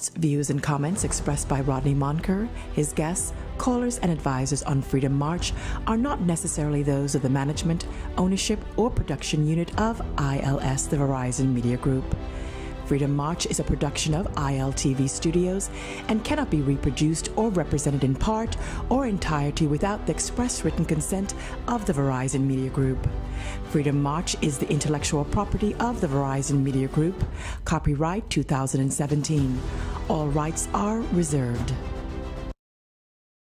Views and comments expressed by Rodney Monker, his guests, callers, and advisors on Freedom March are not necessarily those of the management, ownership, or production unit of ILS, the Verizon Media Group. Freedom March is a production of ILTV Studios and cannot be reproduced or represented in part or entirety without the express written consent of the Verizon Media Group. Freedom March is the intellectual property of the Verizon Media Group. Copyright 2017. All rights are reserved.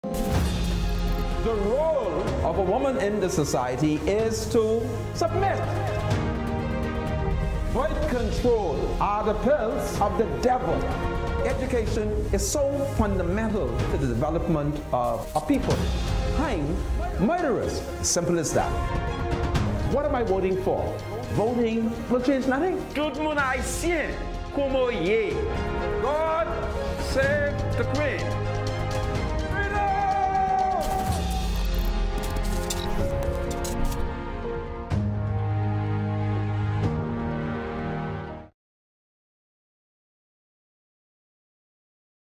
The role of a woman in the society is to submit. Birth control are the pills of the devil. Education is so fundamental to the development of a people. Hang murderers, simple as that. What am I voting for? Voting will change nothing. Tout le monde haïtien, como yé. God save the Queen.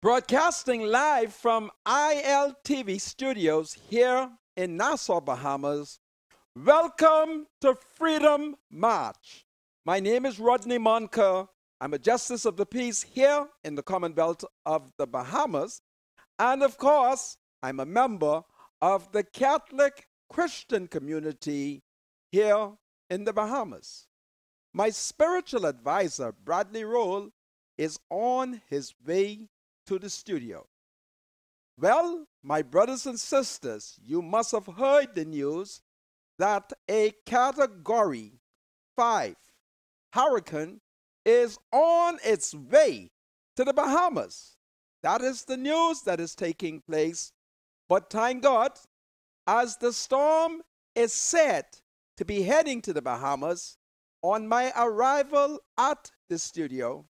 Broadcasting live from ILTV Studios here in Nassau, Bahamas. Welcome to Freedom March. My name is Rodney Monker. I'm a Justice of the Peace here in the Commonwealth of the Bahamas. And of course, I'm a member of the Catholic Christian community here in the Bahamas. My spiritual advisor, Bradley Roll, is on his way to the studio. Well, my brothers and sisters, you must have heard the news that a Category 5 hurricane is on its way to the Bahamas. That is the news that is taking place. But thank God, as the storm is set to be heading to the Bahamas, on my arrival at the studio,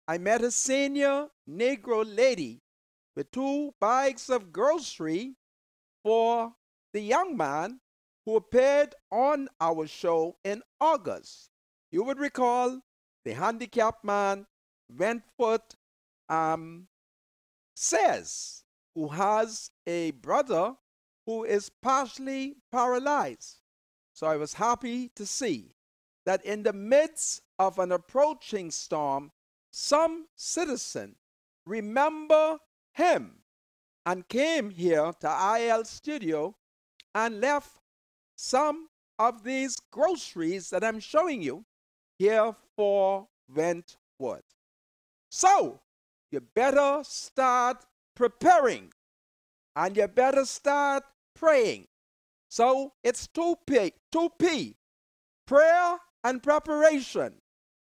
I met a senior Negro lady with 2 bags of grocery for the young man who appeared on our show in August. You would recall the handicapped man, Wentworth says, who has a brother who is partially paralyzed. So I was happy to see that in the midst of an approaching storm, some citizen remember him and came here to IL Studio and left some of these groceries that I'm showing you here for Wentworth. So you better start preparing and you better start praying. So it's 2P, prayer and preparation.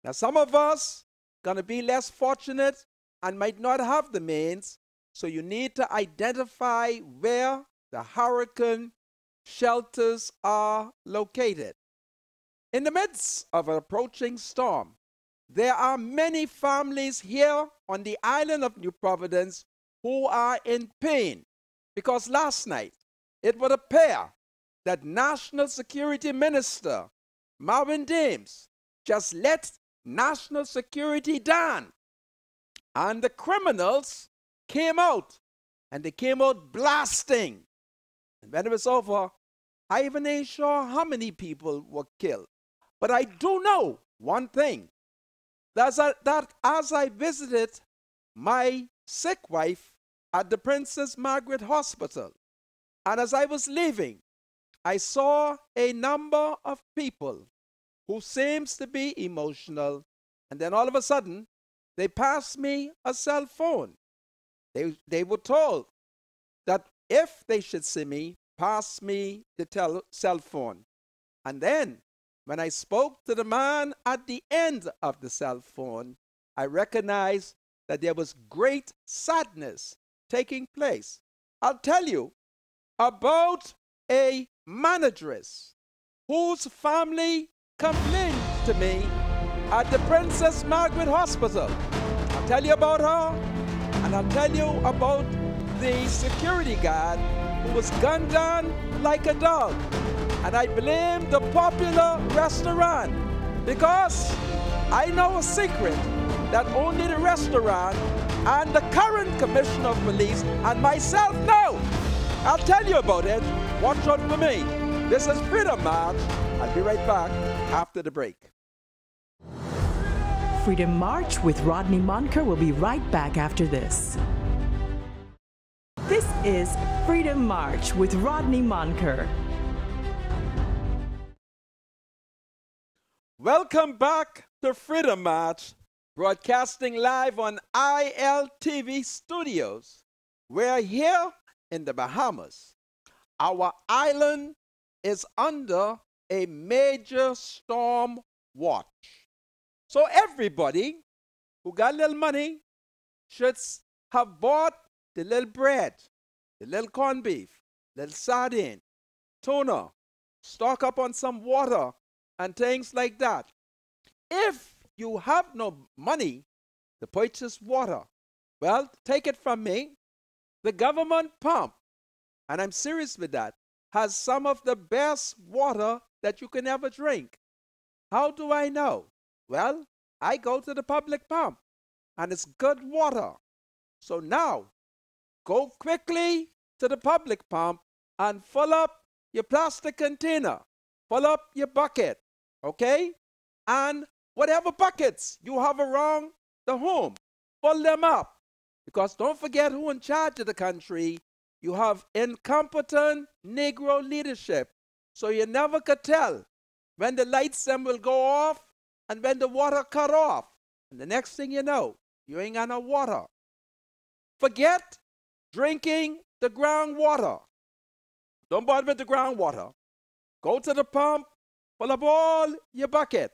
Now some of us going to be less fortunate and might not have the means, so you need to identify where the hurricane shelters are located. In the midst of an approaching storm, there are many families here on the island of New Providence who are in pain because last night it would appear that National Security Minister Marvin Dames just let national security down, and the criminals came out, and they came out blasting. And when it was over, I even ain't sure how many people were killed. But I do know one thing, that as I visited my sick wife at the Princess Margaret Hospital, and as I was leaving, I saw a number of people who seems to be emotional, and then all of a sudden, they passed me a cell phone. They were told that if they should see me, pass me the cell phone. And then, when I spoke to the man at the end of the cell phone, I recognized that there was great sadness taking place. I'll tell you about a manageress whose family complained to me at the Princess Margaret Hospital. I'll tell you about her, and I'll tell you about the security guard who was gunned down like a dog. And I blame the popular restaurant because I know a secret that only the restaurant and the current Commissioner of Police and myself know. I'll tell you about it. Watch out for me. This is Freedom March. I'll be right back after the break. Freedom March with Rodney Monker will be right back after this. This is Freedom March with Rodney Monker. Welcome back to Freedom March, broadcasting live on ILTV Studios. We're here in the Bahamas. Our island is under a major storm watch. So everybody who got a little money should have bought the little bread, the little corned beef, little sardine, tuna, stock up on some water and things like that. If you have no money to purchase water, well, take it from me. The government pump, and I'm serious with that, has some of the best water that you can ever drink. How do I know? Well, I go to the public pump, and it's good water. So now, go quickly to the public pump and fill up your plastic container, fill up your bucket, okay? And whatever buckets you have around the home, fill them up. Because don't forget who in charge of the country. You have incompetent Negro leadership. So you never could tell when the lights then will go off and when the water cut off. And the next thing you know, you ain't got no water. Forget drinking the groundwater. Don't bother with the groundwater. Go to the pump, fill up all your bucket,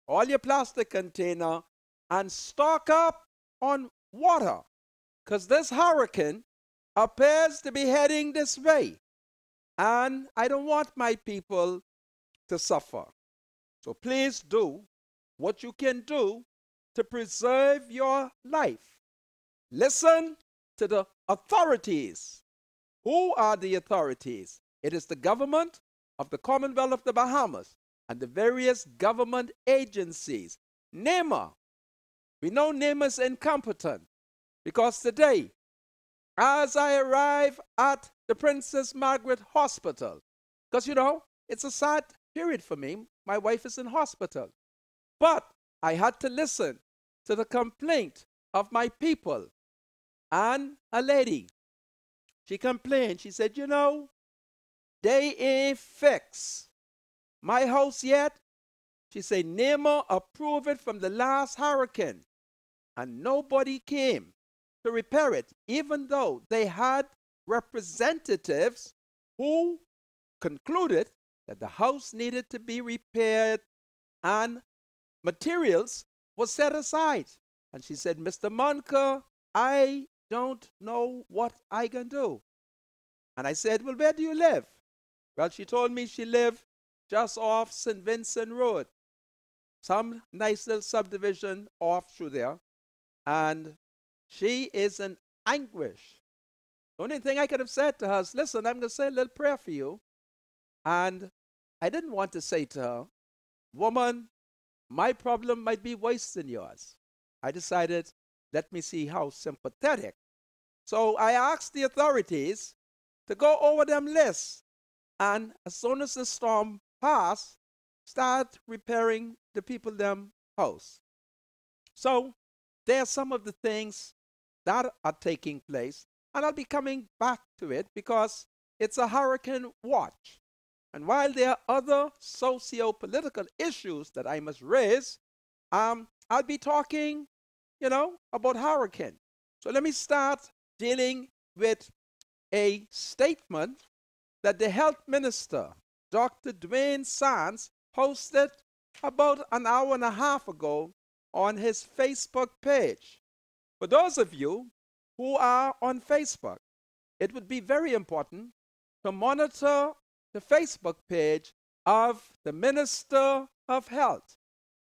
all your plastic container, and stock up on water. Because this hurricane appears to be heading this way. And I don't want my people to suffer. So please do what you can do to preserve your life. Listen to the authorities. Who are the authorities? It is the government of the Commonwealth of the Bahamas and the various government agencies. NEMA. We know NEMA is incompetent because today, as I arrive at the Princess Margaret Hospital, because you know, it's a sad period for me. My wife is in hospital. But I had to listen to the complaint of my people. And a lady, she complained. She said, you know, they ain't fixed my house yet. She said, NEMA approved it from the last hurricane. And nobody came to repair it, even though they had representatives who concluded that the house needed to be repaired and materials were set aside. And she said, Mr. Monker, I don't know what I can do. And I said, well, where do you live? Well, she told me she lived just off St. Vincent Road, some nice little subdivision off through there. And she is in anguish. The only thing I could have said to her is, listen, I'm going to say a little prayer for you. And I didn't want to say to her, woman, my problem might be worse than yours. I decided, let me see how sympathetic. So I asked the authorities to go over them lists. And as soon as the storm passed, start repairing the people them house. So there are some of the things that are taking place. And I'll be coming back to it because it's a hurricane watch. And while there are other socio-political issues that I must raise, I'll be talking, you know, about hurricane. So let me start dealing with a statement that the health minister, Dr. Dwayne Sands, posted about an hour and a half ago on his Facebook page. For those of you who are on Facebook, it would be very important to monitor the Facebook page of the Minister of Health,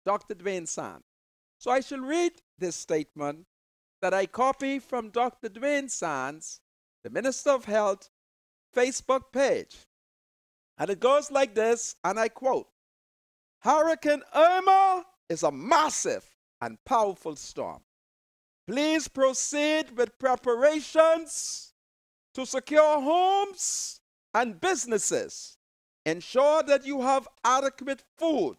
Dr. Dwayne Sands. So I shall read this statement that I copy from Dr. Dwayne Sands, the Minister of Health, Facebook page. And it goes like this, and I quote, Hurricane Irma is a massive and powerful storm. Please proceed with preparations to secure homes and businesses. Ensure that you have adequate food,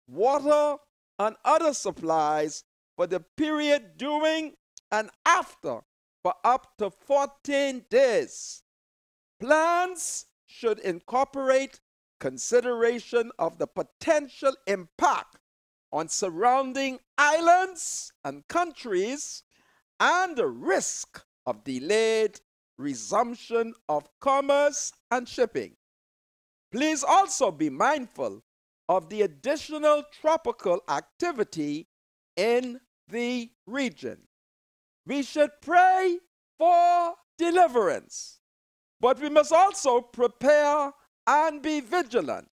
water, and other supplies for the period during and after for up to 14 days. Plans should incorporate consideration of the potential impact on surrounding islands and countries and the risk of delayed resumption of commerce and shipping. Please also be mindful of the additional tropical activity in the region. We should pray for deliverance, but we must also prepare and be vigilant.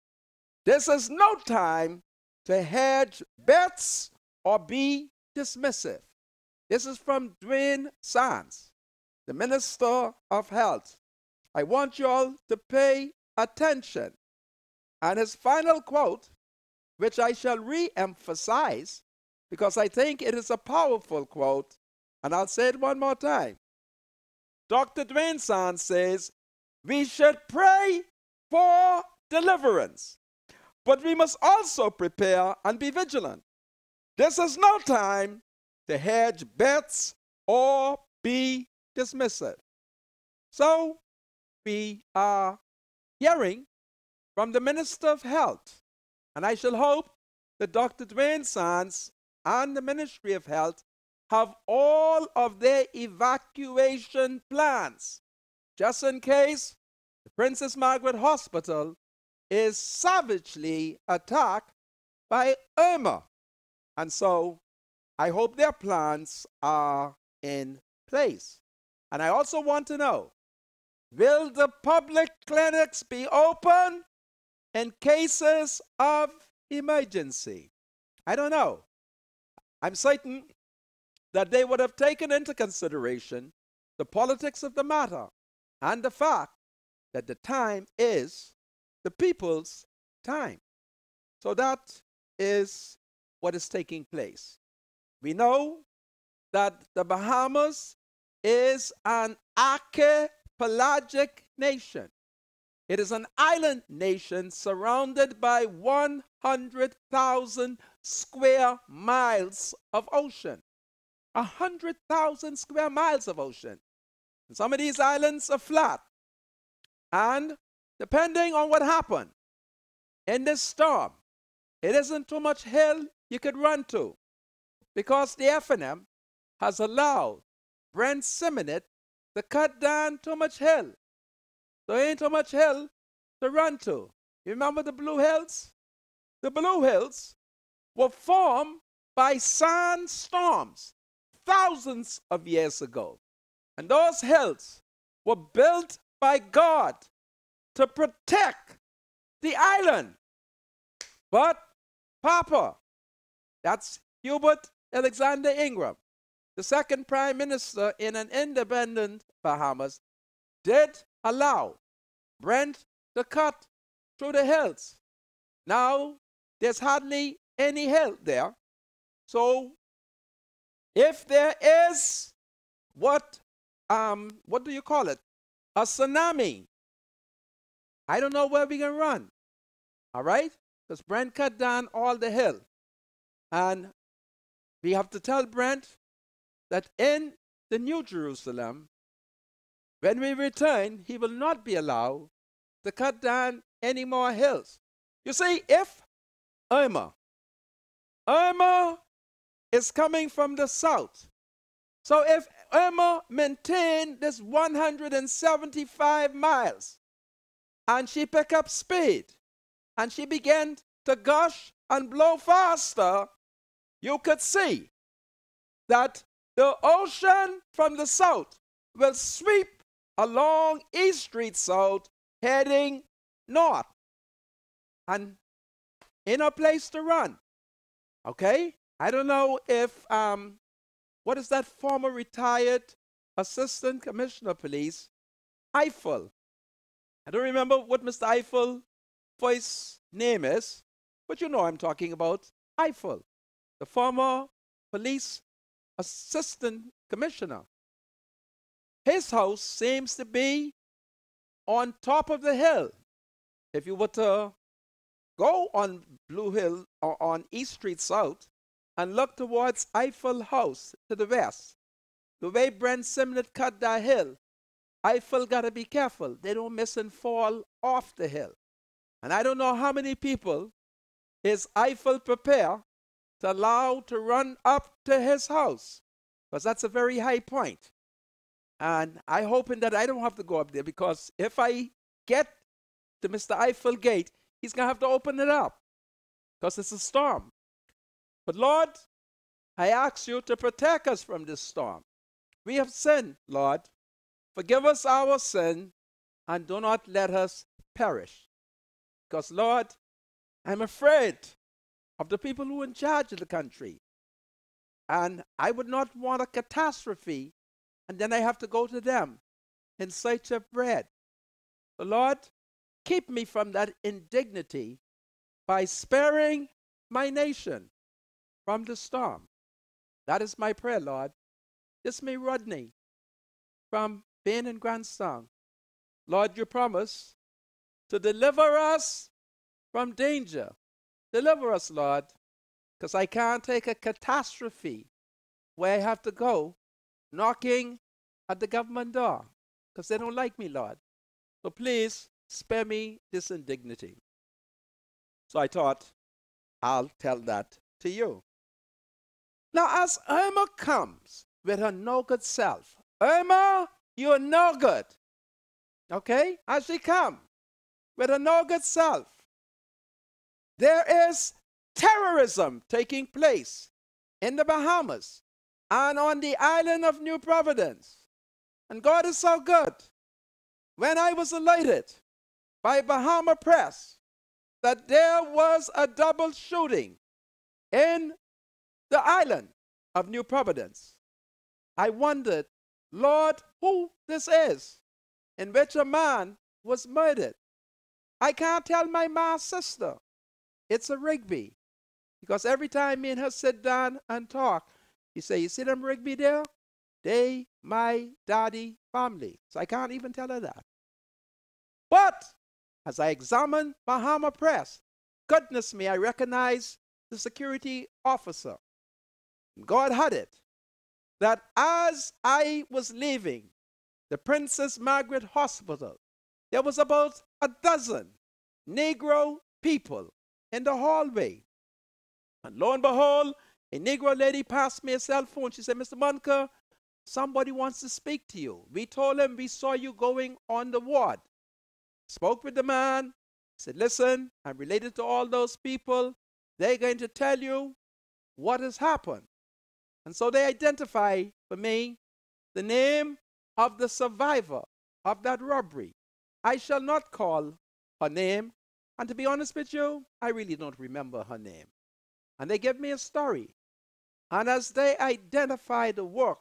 This is no time to hedge bets or be dismissive. This is from Dwayne Sands, the Minister of Health. I want you all to pay attention. And his final quote, which I shall re-emphasize because I think it is a powerful quote, and I'll say it one more time. Dr. Dwayne Sands says, we should pray for deliverance, but we must also prepare and be vigilant. This is no time to hedge bets or be dismissive. So we are hearing from the Minister of Health, and I shall hope that Dr. Dwayne Sands and the Ministry of Health have all of their evacuation plans, just in case the Princess Margaret Hospital is savagely attacked by Irma. And so I hope their plans are in place. And I also want to know, will the public clinics be open in cases of emergency? I don't know. I'm certain that they would have taken into consideration the politics of the matter and the fact that the time is the people's time. So that is what is taking place. We know that the Bahamas is an archipelagic nation. It is an island nation surrounded by 100,000 square miles of ocean. 100,000 square miles of ocean. And some of these islands are flat. And depending on what happened in this storm, it isn't too much hill you could run to, because the FNM has allowed Brent Simonette to cut down too much hill. So there ain't too much hill to run to. You remember the Blue Hills? The Blue Hills were formed by sandstorms thousands of years ago. And those hills were built by God to protect the island. But Papa, that's Hubert Alexander Ingram, the second prime minister in an independent Bahamas, did allow Brent to cut through the hills. Now, there's hardly any hill there. So, if there is what do you call it? A tsunami. I don't know where we can run. All right? Because Brent cut down all the hill. And we have to tell Brent that in the New Jerusalem, when we return, he will not be allowed to cut down any more hills. You see, if Irma is coming from the south, so if Irma maintained this 175 miles and she pick up speed and she began to gush and blow faster, you could see that the ocean from the south will sweep along East Street South heading north and in a place to run. Okay? I don't know if what is that former retired assistant commissioner of police, Eiffel. I don't remember what Mr. Eiffel first name is, but you know I'm talking about Eiffel, the former police assistant commissioner. His house seems to be on top of the hill. If you were to go on Blue Hill or on East Street South and look towards Eiffel House to the west, the way Brent Simnett cut that hill, Eiffel got to be careful. They don't miss and fall off the hill. And I don't know how many people is Eiffel prepare to allow to run up to his house, because that's a very high point. And I'm hoping that I don't have to go up there, because if I get to Mr. Eiffel Gate, he's going to have to open it up because it's a storm. But Lord, I ask you to protect us from this storm. We have sinned, Lord. Forgive us our sin and do not let us perish. Because, Lord, I'm afraid of the people who are in charge of the country. And I would not want a catastrophe, and then I have to go to them in search of bread. So, Lord, keep me from that indignity by sparing my nation from the storm. That is my prayer, Lord. This me, Rodney, from being in Grandson. Lord, you promise to deliver us from danger. Deliver us, Lord, because I can't take a catastrophe where I have to go knocking at the government door because they don't like me, Lord. So please spare me this indignity. So I thought I'll tell that to you. Now, as Irma comes with her no good self, Irma, you're no good. Okay? As she comes with her no good self, there is terrorism taking place in the Bahamas and on the island of New Providence. And God is so good. When I was alerted by Bahama Press that there was a double shooting in the island of New Providence, I wondered, Lord, who this is, in which a man was murdered. I can't tell my sister it's a Rigby, because every time me and her sit down and talk, he say, you see them Rigby there? They my daddy family. So I can't even tell her that. But as I examine Bahama Press, goodness me, I recognize the security officer. God had it that as I was leaving the Princess Margaret Hospital, there was about a dozen Negro people in the hallway. And lo and behold, a Negro lady passed me a cell phone. She said, Mr. Munker, somebody wants to speak to you. We told him we saw you going on the ward. Spoke with the man. Said, listen, I'm related to all those people. They're going to tell you what has happened. And so they identify for me the name of the survivor of that robbery. I shall not call her name. And to be honest with you, I really don't remember her name. And they gave me a story. And as they identify the work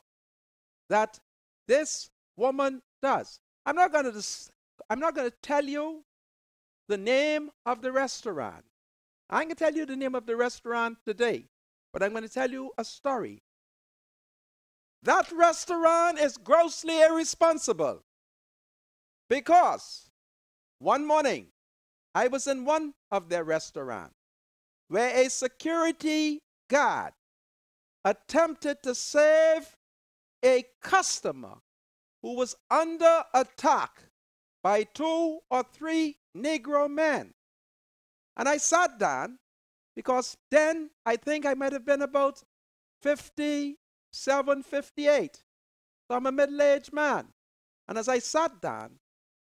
that this woman does, I'm not going to tell you the name of the restaurant. I'm going to tell you the name of the restaurant today, but I'm going to tell you a story. That restaurant is grossly irresponsible because one morning I was in one of their restaurants where a security guard attempted to save a customer who was under attack by 2 or 3 Negro men. And I sat down because then I think I might have been about 57, 58. So I'm a middle-aged man. And as I sat down,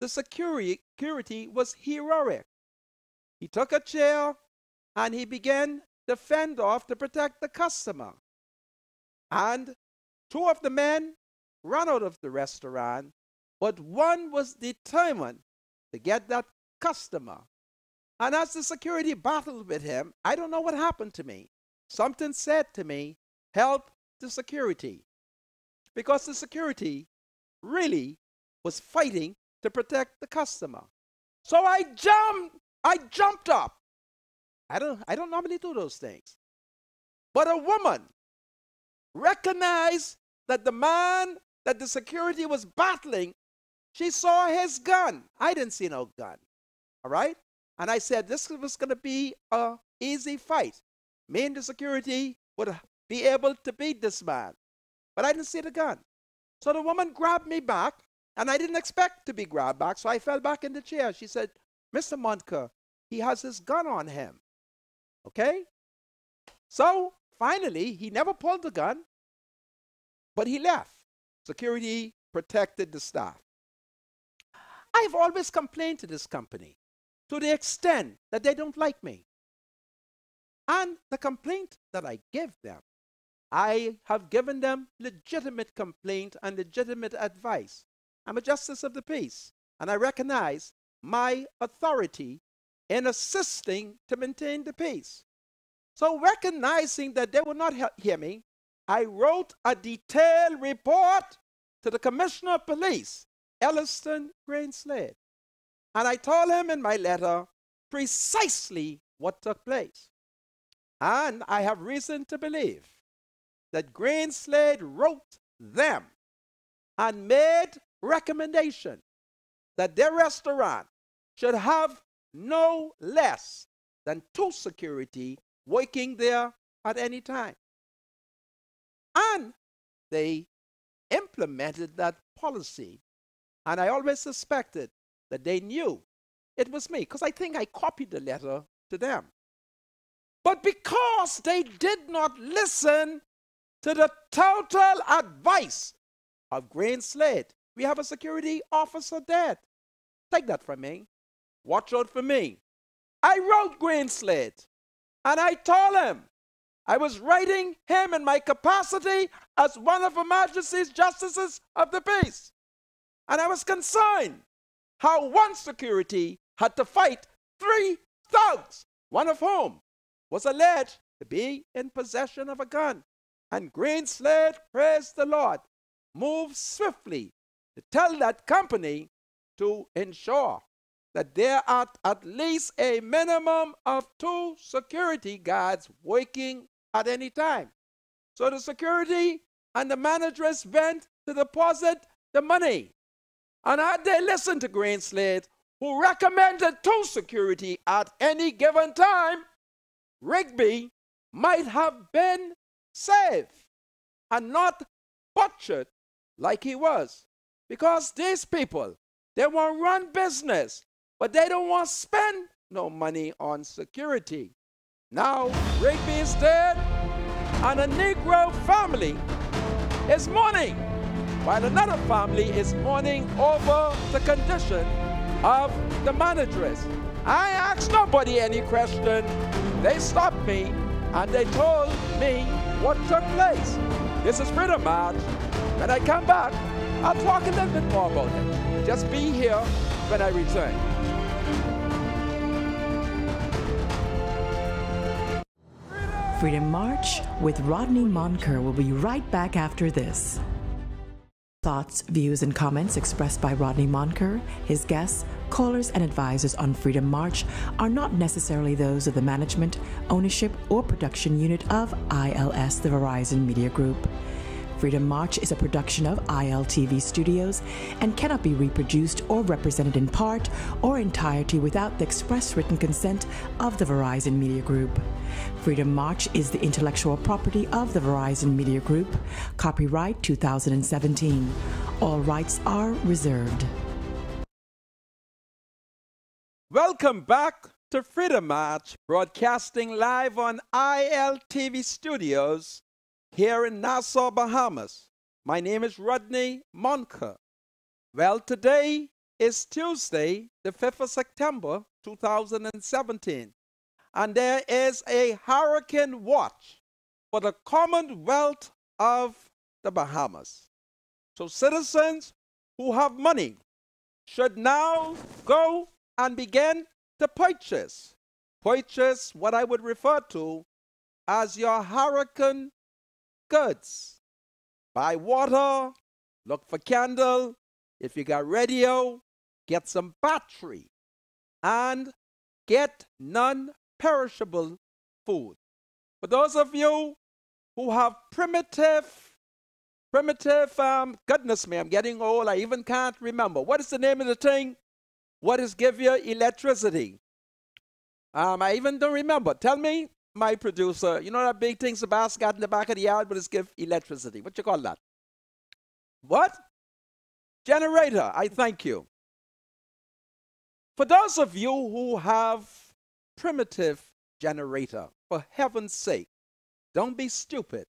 the security was heroic. He took a chair and he began to fend off to protect the customer. And 2 of the men ran out of the restaurant, but one was determined to get that customer. And as the security battled with him, I don't know what happened to me. Something said to me, help the security. Because the security really was fighting to protect the customer. So I jumped up. I don't normally do those things. But a woman recognized that the man that the security was battling, she saw his gun. I didn't see no gun. All right? And I said, this was going to be an easy fight. Me and the security would be able to beat this man. But I didn't see the gun. So the woman grabbed me back, and I didn't expect to be grabbed back, so I fell back in the chair. She said, Mr. Montker, he has his gun on him. Okay? So finally, he never pulled the gun, but he left. Security protected the staff. I've always complained to this company to the extent that they don't like me. And the complaint that I give them, I have given them legitimate complaint and legitimate advice. I'm a justice of the peace, and I recognize my authority in assisting to maintain the peace. So recognizing that they would not hear me, I wrote a detailed report to the Commissioner of Police, Elliston Greenslade. And I told him in my letter precisely what took place. And I have reason to believe that Greenslade wrote them and made recommendation that their restaurant should have no less than 2 security working there at any time. And they implemented that policy. And I always suspected that they knew it was me, because I think I copied the letter to them. But because they did not listen to the total advice of Greenslade, we have a security officer dead. Take that from me. Watch out for me. I wrote Greenslade, and I told him I was writing him in my capacity as one of Her Majesty's Justices of the Peace. And I was concerned how one security had to fight 3 thugs, one of whom was alleged to be in possession of a gun. And Greenslade, praise the Lord, moved swiftly to tell that company to ensure that there are at least a minimum of 2 security guards working at any time. So the security and the managers went to deposit the money. And had they listened to Greenslade, who recommended 2 security at any given time, Rigby might have been saved and not butchered like he was. Because these people, they want to run business, but they don't want to spend no money on security. Now, Rigby is dead, and a Negro family is mourning, while another family is mourning over the condition of the manageress. I asked nobody any question. They stopped me, and they told me what took place. This is Freedom March. When I come back, I'll talk a little bit more about it. Just be here when I return. Freedom March with Rodney Moncur will be right back after this. Thoughts, views, and comments expressed by Rodney Moncur, his guests, callers, and advisors on Freedom March are not necessarily those of the management, ownership, or production unit of ILS, the Verizon Media Group. Freedom March is a production of ILTV Studios and cannot be reproduced or represented in part or entirety without the express written consent of the Verizon Media Group. Freedom March is the intellectual property of the Verizon Media Group. Copyright 2017. All rights are reserved. Welcome back to Freedom March, broadcasting live on ILTV Studios here in Nassau, Bahamas. My name is Rodney Moncur. Well, today is Tuesday, the 5th of September, 2017, and there is a hurricane watch for the Commonwealth of the Bahamas. So citizens who have money should now go and begin to purchase what I would refer to as your hurricane goods. Buy water, look for candle. If you got radio, get some battery, and get non-perishable food. For those of you who have primitive, goodness me, I'm getting old, I even can't remember. What is the name of the thing? What is give you electricity? I even don't remember. Tell me, my producer, you know that big thing Sebastian got in the back of the yard, but it's give electricity. What you call that? What? Generator. I thank you. For those of you who have primitive generator, for heaven's sake, don't be stupid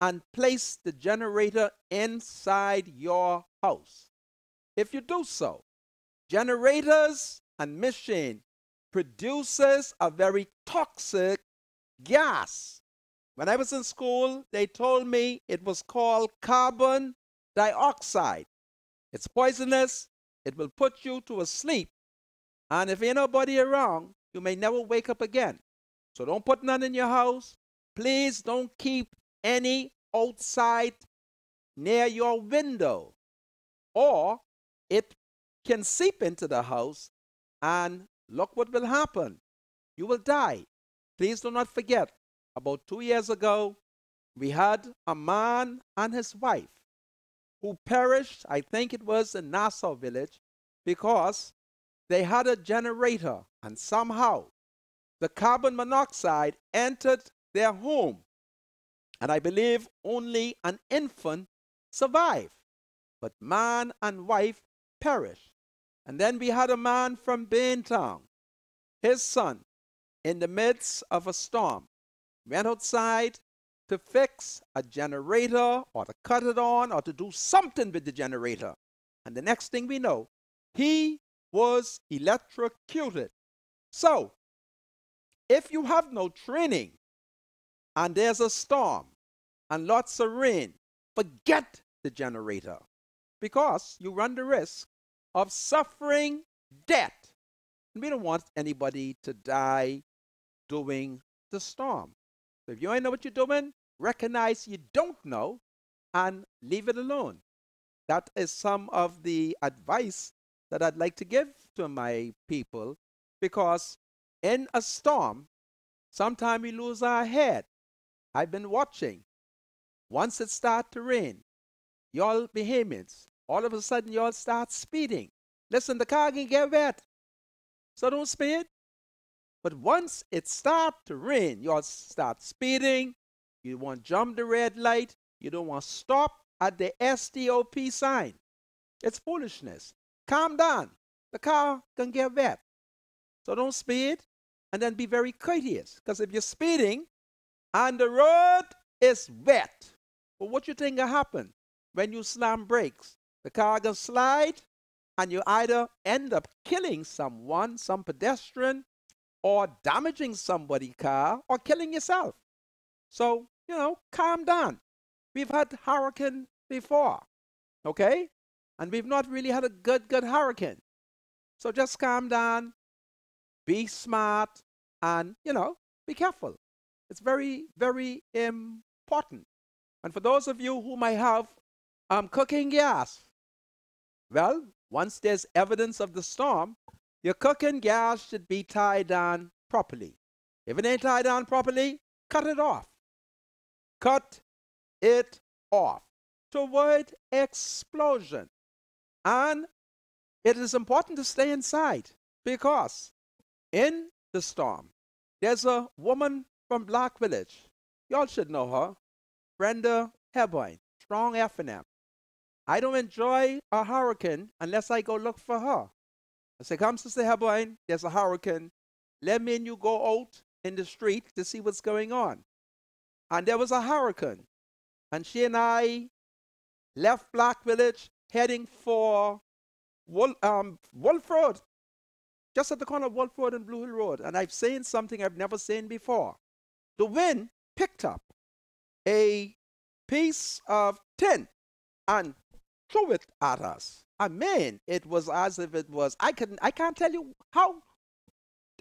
and place the generator inside your house. If you do so, generators and machine produces a very toxic gas. When I was in school, they told me it was called carbon dioxide. It's poisonous. It will put you to a sleep. And if ain't nobody around, you may never wake up again. So don't put none in your house. Please don't keep any outside near your window, or it can seep into the house, and look what will happen. You will die. Please do not forget, about 2 years ago, we had a man and his wife who perished, I think it was in Nassau village, because they had a generator and somehow the carbon monoxide entered their home. And I believe only an infant survived. But man and wife perished. And then we had a man from Baintown. His son, in the midst of a storm, went outside to fix a generator or to cut it on or to do something with the generator. And the next thing we know, he was electrocuted. So, if you have no training and there's a storm and lots of rain, forget the generator, because you run the risk of suffering death. And we don't want anybody to die during the storm. So if you ain't know what you're doing, recognize you don't know and leave it alone. That is some of the advice that I'd like to give to my people, because in a storm, sometimes we lose our head. I've been watching. Once it starts to rain, y'all behemoths, all of a sudden y'all start speeding. Listen, the car can get wet, so don't speed. But once it starts to rain, y'all start speeding. You want to jump the red light. You don't want to stop at the STOP sign. It's foolishness. Calm down. The car can get wet. So don't speed, and then be very courteous. Because if you're speeding and the road is wet, well, what you think will happen when you slam brakes? The car can slide, and you either end up killing someone, some pedestrian, or damaging somebody's car, or killing yourself. So, calm down. We've had hurricane before, okay? And we've not really had a good hurricane. So just calm down, be smart, and, be careful. It's very, very important. And for those of you who might have cooking gas, well, once there's evidence of the storm, your cooking gas should be tied down properly. If it ain't tied down properly, cut it off. Cut it off to avoid explosion. And it is important to stay inside, because in the storm, there's a woman from Black Village. Y'all should know her. Brenda Heboyne, strong F&M. I don't enjoy a hurricane unless I go look for her. I say, come, Sister Heboyne, there's a hurricane. Let me and you go out in the street to see what's going on. And there was a hurricane. And she and I left Black Village heading for Wolf Road, just at the corner of Wolf Road and Blue Hill Road. And I've seen something I've never seen before. The wind picked up a piece of tin and threw it at us. I mean, it was as if it was, I can't tell you how,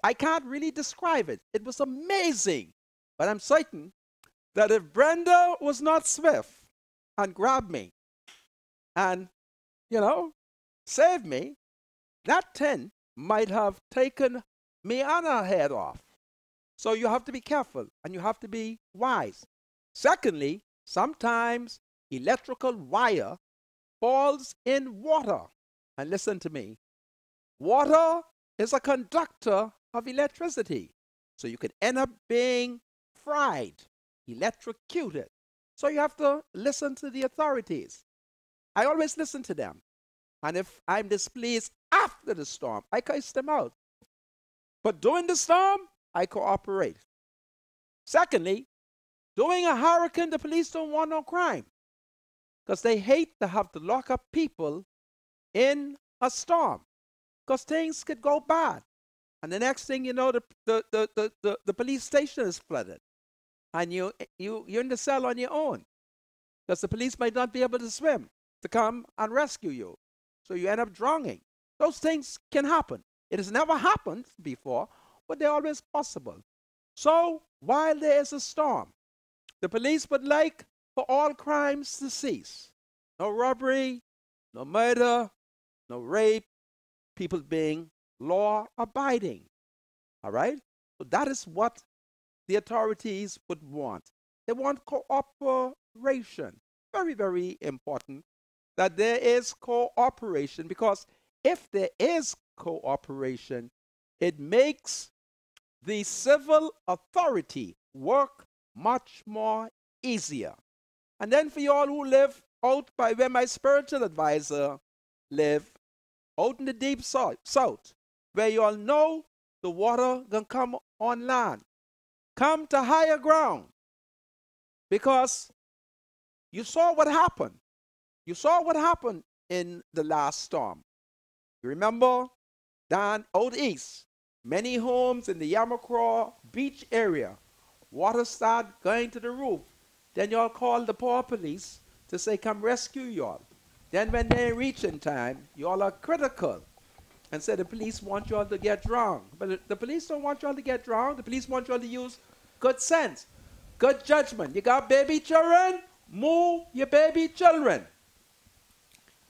I can't really describe it. It was amazing. But I'm certain that if Brenda was not swift and grabbed me and, saved me, that tin might have taken me and her head off. So you have to be careful and you have to be wise. Secondly, sometimes electrical wire falls in water. And listen to me. Water is a conductor of electricity. So you could end up being fried, electrocuted. So you have to listen to the authorities. I always listen to them. And if I'm displeased after the storm, I curse them out. But during the storm, I cooperate. Secondly, during a hurricane, the police don't want no crime because they hate to have to lock up people in a storm because things could go bad. And the next thing you know, the police station is flooded. And you're in the cell on your own because the police might not be able to swim to come and rescue you. So you end up drowning. Those things can happen. It has never happened before, but they're always possible. So while there is a storm, the police would like for all crimes to cease. No robbery, no murder, no rape, people being law-abiding. All right? So that is what the authorities would want. They want cooperation. Very, very important that there is cooperation, because if there is cooperation, it makes the civil authority work much more easier. And then for y'all who live out by where my spiritual advisor live, out in the deep south, where y'all know the water gonna come on land, come to higher ground, because you saw what happened. You saw what happened in the last storm. You remember down out east, many homes in the Yamacraw Beach area, water started going to the roof. Then y'all called the poor police to say, come rescue y'all. Then when they reach in time, y'all are critical and say the police want y'all to get drowned. But the police don't want y'all to get drowned. The police want y'all to use good sense, good judgment. You got baby children? Move your baby children.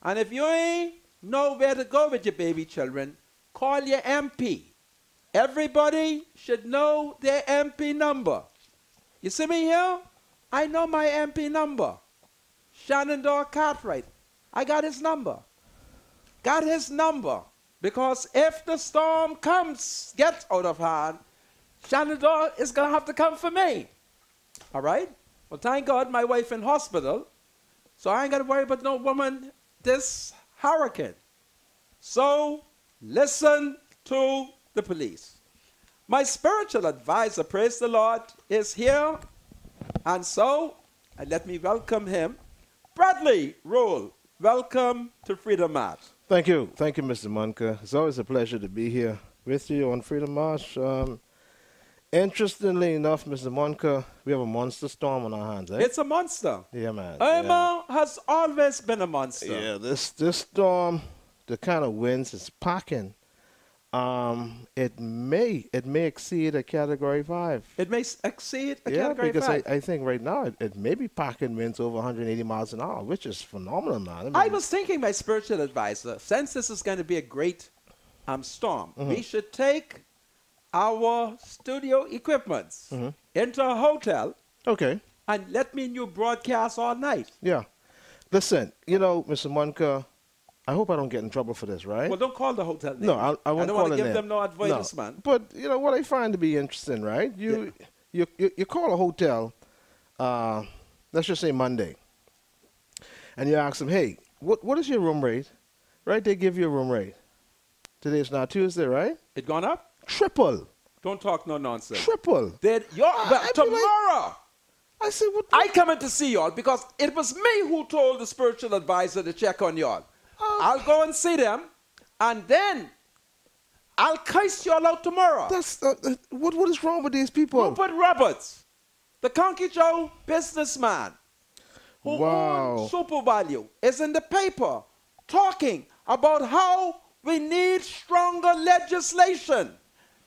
And if you ain't know where to go with your baby children, call your MP. Everybody should know their MP number. You see me here? I know my MP number. Shenandoah Cartwright. I got his number. Got his number. Because if the storm gets out of hand, Shenandoah is going to have to come for me. All right? Well, thank God my wife in hospital, so I ain't got to worry about no woman this hurricane. So listen to the police. My spiritual advisor, praise the Lord, is here. And so, let me welcome him. Bradley Roll, welcome to Freedom March. Thank you. Thank you, Mr. Munker. It's always a pleasure to be here with you on Freedom March. Interestingly enough, Mr. Munker, we have a monster storm on our hands, eh? It's a monster. Yeah, man. Irma has always been a monster. Yeah, this storm, the kind of winds it's packing, it may exceed a Category 5. It may exceed a Category 5. Yeah, because I think right now it may be packing winds over 180 miles an hour, which is phenomenal, man. I mean, I was thinking, my spiritual advisor, since this is going to be a great storm, we should take our studio equipments into a hotel. Okay. And let me and you broadcast all night. Yeah. Listen, you know, Mr. Munker, I hope I don't get in trouble for this, right? Well, don't call the hotel name. No, I won't call it. I don't want to give them no advice, man. But, you know, what I find to be interesting, right? You call a hotel, let's just say Monday, and you ask them, hey, what is your room rate? Right? They give you a room rate. Today is now Tuesday, right? It gone up? Triple. Don't talk no nonsense. Triple. Tomorrow, I said, what? I come in to see y'all because it was me who told the spiritual advisor to check on y'all. I'll go and see them, and then I'll curse y'all out tomorrow. That's what is wrong with these people? Rupert Roberts, the Conky Joe businessman who owns Super Value, is in the paper talking about how we need stronger legislation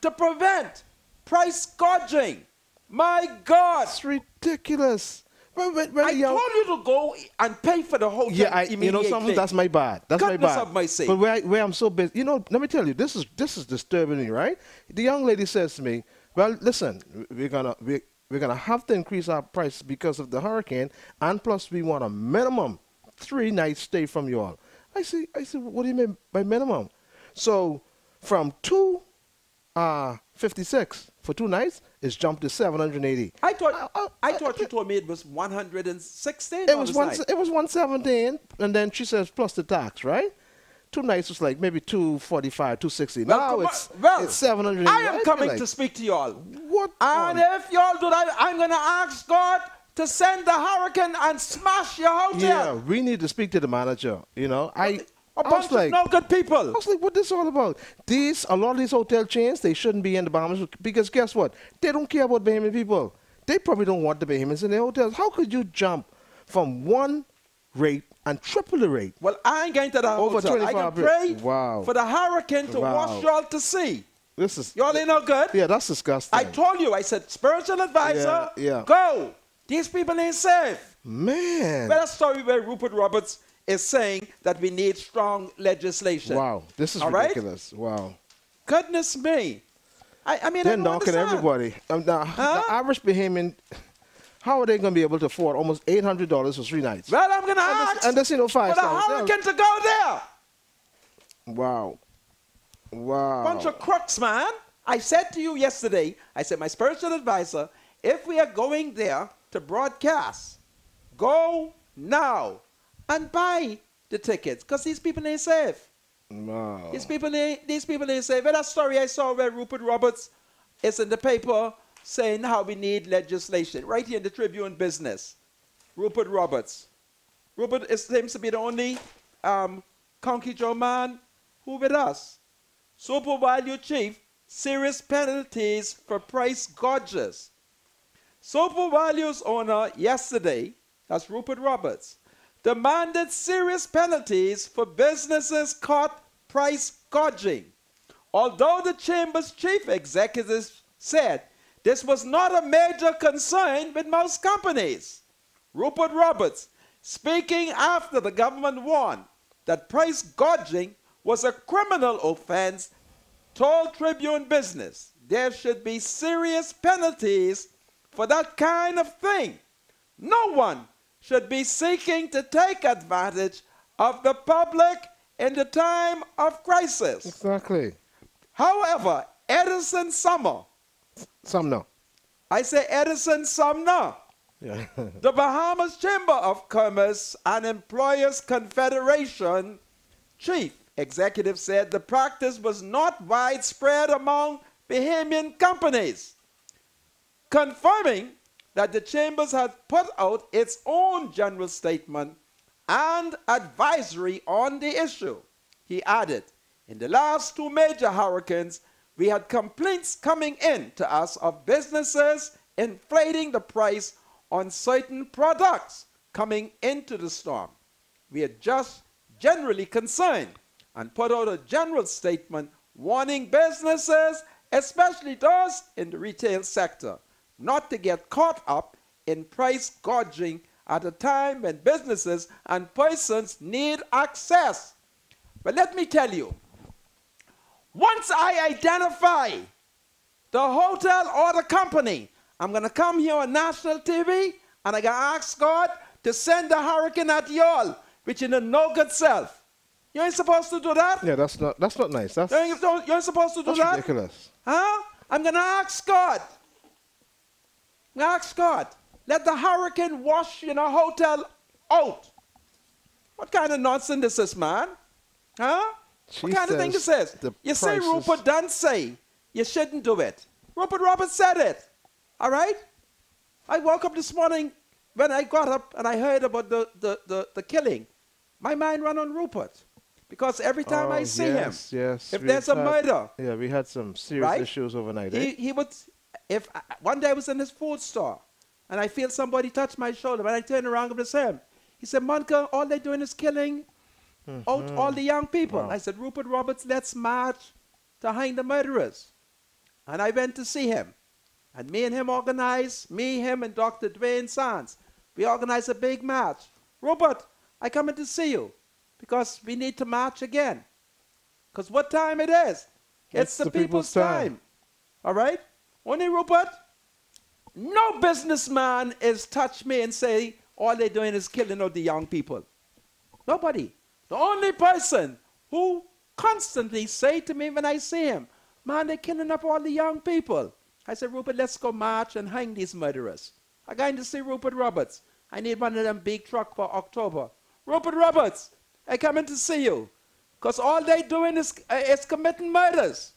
to prevent price gouging. My God. It's ridiculous. I told you to go and pay for the hotel immediately. You know something? That's my bad. That's my bad. Of my sake. But where I'm so busy, you know, let me tell you, this is disturbing me, right? The young lady says to me, well, listen, we're going to have to increase our prices because of the hurricane, and plus we want a minimum 3 nights stay from you all. I said, what do you mean by minimum? So from 256 for 2 nights, it's jumped to 780. I thought you told me it was 116. It was 117, and then she says plus the tax, right? 2 nights was like maybe 245, 260. Now it's 780. I am coming to speak to y'all. What? And if y'all do that, I'm going to ask God to send the hurricane and smash your hotel. Yeah, we need to speak to the manager. You know, A bunch of no good people. I was like, what this all about? A lot of these hotel chains, they shouldn't be in the Bahamas because guess what? They don't care about Bahamian people. They probably don't want the Bahamians in their hotels. How could you jump from one rate and triple the rate? Well, I ain't going to the Over hotel. I can pray for the hurricane to wash y'all to sea. Y'all ain't no good. Yeah, that's disgusting. I told you, I said, spiritual advisor, go. These people ain't safe. Man. Well, that's story where Rupert Roberts is saying that we need strong legislation. Wow, this is ridiculous. Right? Wow. Goodness me. I mean, they're knocking everybody. The average Bahamian, how are they going to be able to afford almost $800 for 3 nights? Well, I'm going to ask and this ain't no 5 for the hurricane to go there. Wow. Wow. Bunch of crooks, man. I said to you yesterday, I said, my spiritual advisor, if we are going there to broadcast, go now and buy the tickets, because these people ain't safe. Wow. These people ain't safe. And that story I saw where Rupert Roberts is in the paper saying how we need legislation, right here in the Tribune Business. Rupert Roberts. Rupert seems to be the only Conky Joe man who with us. Super Value Chief, serious penalties for price gougers. Super Value's owner yesterday, that's Rupert Roberts, demanded serious penalties for businesses caught price gouging. Although the Chamber's chief executive said this was not a major concern with most companies. Rupert Roberts, speaking after the government warned that price gouging was a criminal offense, told Tribune Business there should be serious penalties for that kind of thing. No one should be seeking to take advantage of the public in the time of crisis. Exactly. However, Edison Sumner. I say Edison Sumner. Yeah. The Bahamas Chamber of Commerce and Employers Confederation chief executive said the practice was not widespread among Bahamian companies, confirming that the Chambers had put out its own general statement and advisory on the issue. He added, in the last 2 major hurricanes, we had complaints coming in to us of businesses inflating the price on certain products coming into the storm. We are just generally concerned and put out a general statement warning businesses, especially those in the retail sector, not to get caught up in price gouging at a time when businesses and persons need access. But let me tell you, once I identify the hotel or the company, I'm going to come here on national TV and I'm going to ask God to send a hurricane at y'all, which is a no good self. You ain't supposed to do that. Yeah, that's not nice. You ain't supposed to do that. That's ridiculous. Huh? I'm going to ask God. Ask God. Let the hurricane wash your hotel out. What kind of nonsense this is, man? Huh? What kind of thing this is? You say Rupert done say you shouldn't do it. Rupert Roberts said it. All right? I woke up this morning when I got up and I heard about the killing. My mind ran on Rupert. Because every time I see him, if there's a murder. Yeah, we had some serious issues overnight. He would, one day I was in his food store and I feel somebody touch my shoulder and I turn around and it's him. He said, Monica, all they're doing is killing out all the young people. Wow. I said, Rupert Roberts, let's march to hang the murderers. And I went to see him. And me and him organized, him and Dr. Dwayne Sands, we organized a big march. Rupert, I come in to see you because we need to march again. Because what time it is? It's the people's time. All right? Only Rupert, No businessman is touch me and say all they're doing is killing all the young people. Nobody. The only person who constantly say to me when I see him, man, they're killing up all the young people. I said, Rupert, let's go march and hang these murderers. I'm going to see Rupert Roberts. I need one of them big truck for October. Rupert Roberts, I come in to see you. Because all they doing is committing murders.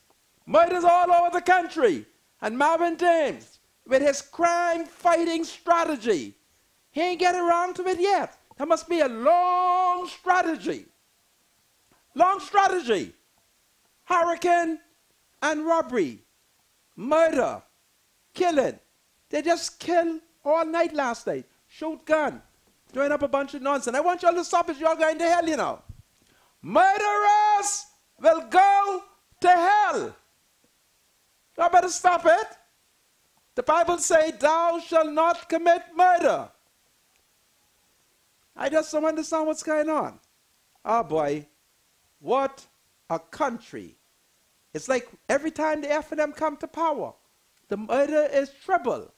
Murders all over the country. And Marvin James, with his crime-fighting strategy, he ain't get around to it yet. There must be a long strategy. Long strategy. Hurricane and robbery. Murder. Killing. They just killed all night last night. Shoot gun. Doing up a bunch of nonsense. I want y'all to stop it. Y'all going to hell, you know. Murderers will go to hell. Y'all better stop it. The Bible says, thou shalt not commit murder. I just don't understand what's going on. Oh boy, what a country. It's like every time the F&M come to power, the murder is treble.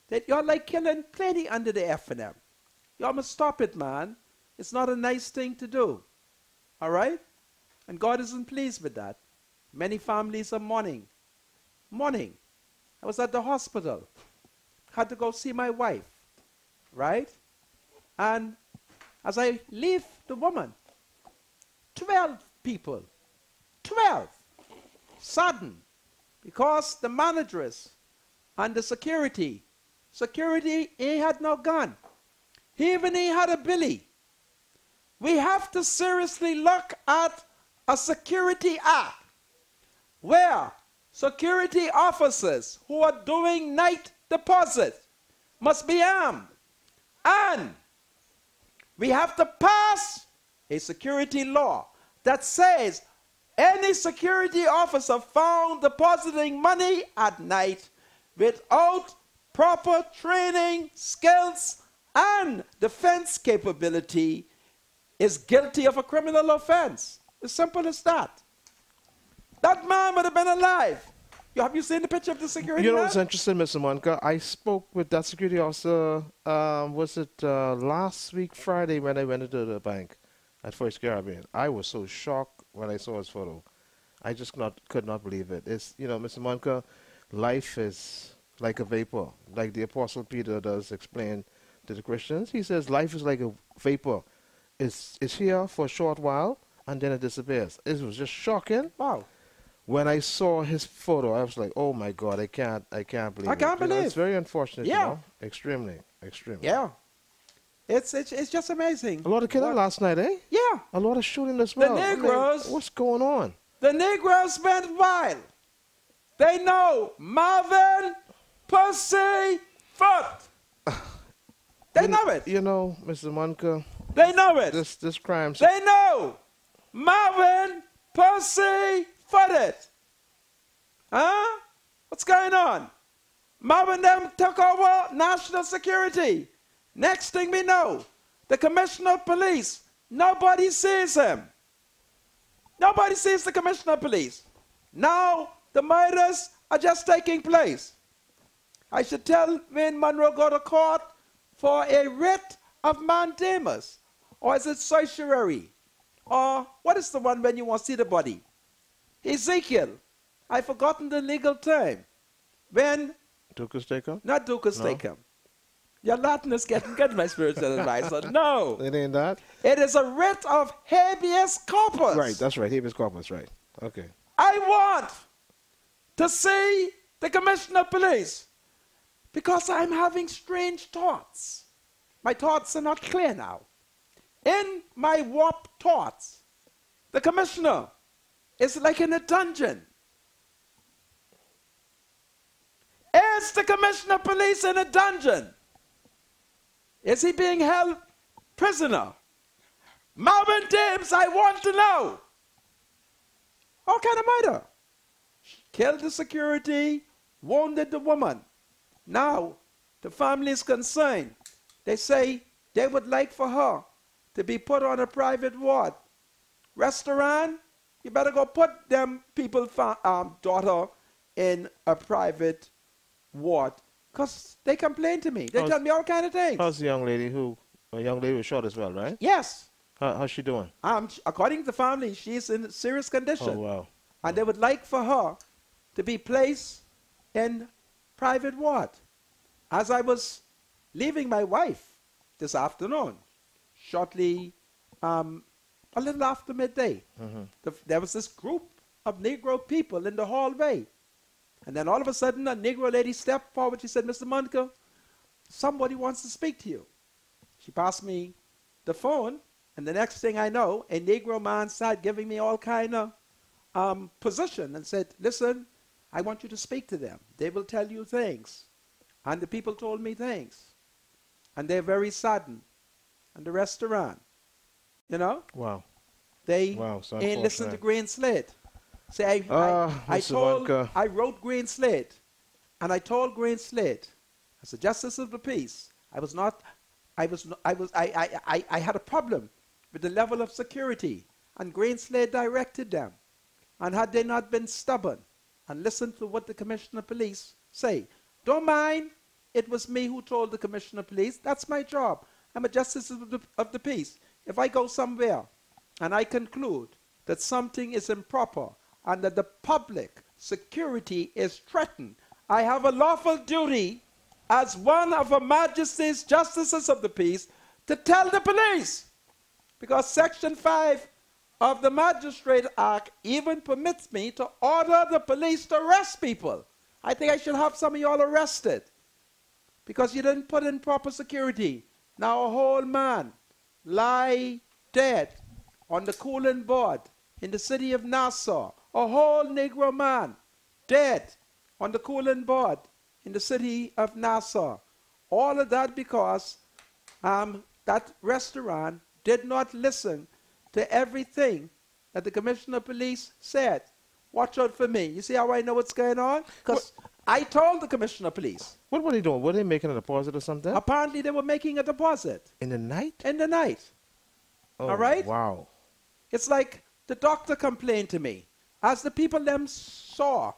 That y'all like killing plenty under the F&M. Y'all must stop it, man. It's not a nice thing to do. All right? And God isn't pleased with that. Many families are mourning. Mourning. I was at the hospital. Had to go see my wife. Right? And as I leave the woman, 12 people, 12, sudden, because the manageress and the security he had no gun. He even he had a billy. We have to seriously look at a security act where security officers who are doing night deposit must be armed. And we have to pass a security law that says any security officer found depositing money at night without proper training, skills, and defense capability is guilty of a criminal offense. As simple as that. That man would have been alive. Have you seen the picture of the security You know man? what's interesting, Mr. Monica? I spoke with that security officer, was it last week, Friday, when I went into the bank at First Caribbean. I was so shocked when I saw his photo. I just could not believe it. It's, you know, Mr. Monica, life is like a vapor. Like the Apostle Peter does explain to the Christians. He says life is like a vapor. It's here for a short while, and then it disappears. It was just shocking. Wow. When I saw his photo, I was like, "Oh my God, I can't believe it." I can't You know, believe. it's very unfortunate. Yeah. You know? Extremely. Yeah. It's just amazing. A lot of killing last night, eh? Yeah. A lot of shooting as well. I mean, Negroes- what's going on? The Negroes went wild. They know Marvin Pussy Foot. They know it. You know, Mr. Monica, They know it. this crime. They know Marvin Pussy Footed. Huh? What's going on? Marvin them took over national security. Next thing we know, the commissioner of police, nobody sees him. Nobody sees the commissioner of police. Now the murders are just taking place. I should tell Wayne Monroe go to court for a writ of mandamus. Or is it certiorari? Or what is the one when you want to see the body? Ezekiel. I've forgotten the legal term. When, Dukas Taker? not Dukas Takem. Your Latin is getting good, my spiritual advisor. No. It ain't that? It is a writ of habeas corpus. Right, that's right. Habeas corpus, right. Okay. I want to see the commissioner of police because I'm having strange thoughts. My thoughts are not clear now. In my warped thoughts, the commissioner is like in a dungeon. Is the commissioner of police in a dungeon? Is he being held prisoner? Marvin James, I want to know. What kind of murder? Killed the security, wounded the woman. Now, the family is concerned. They say they would like for her to be put on a private ward. Restaurant, you better go put them people daughter in a private ward Because they complain to me. They tell me all kind of things. How's the young lady a young lady was shot as well, right? Yes. How's she doing? According to the family, she's in serious condition. Oh, wow. And they would like for her to be placed in private ward. As I was leaving my wife this afternoon, shortly, a little after midday, there was this group of Negro people in the hallway. And then all of a sudden, a Negro lady stepped forward. She said, Mr. Monica, somebody wants to speak to you. She passed me the phone, and the next thing I know, a Negro man started giving me all kind of position and said, listen, I want you to speak to them. They will tell you things. And the people told me things. And they're very saddened. And the restaurant, you know? Wow. They ain't listened to Green Slate. Say, I wrote Green Slate, and I told Green Slate, as a justice of the peace, I had a problem with the level of security, and Green Slate directed them. And had they not been stubborn and listened to what the Commissioner of Police say, don't mind, it was me who told the Commissioner of Police, that's my job. I'm a justice of the peace. If I go somewhere and I conclude that something is improper and that the public security is threatened, I have a lawful duty as one of Her Majesty's justices of the peace to tell the police. Because Section 5 of the Magistrate Act even permits me to order the police to arrest people. I think I should have some of y'all arrested because you didn't put in proper security. Now a whole man lie dead on the cooling board in the city of Nassau. A whole Negro man dead on the cooling board in the city of Nassau. All of that because that restaurant did not listen to everything that the Commissioner of Police said. Watch out for me. You see how I know what's going on? Because I told the Commissioner of Police. What were they doing? Were they making a deposit or something? Apparently they were making a deposit. In the night? In the night. Oh, all right? Wow. It's like the doctor complained to me. As the people them saw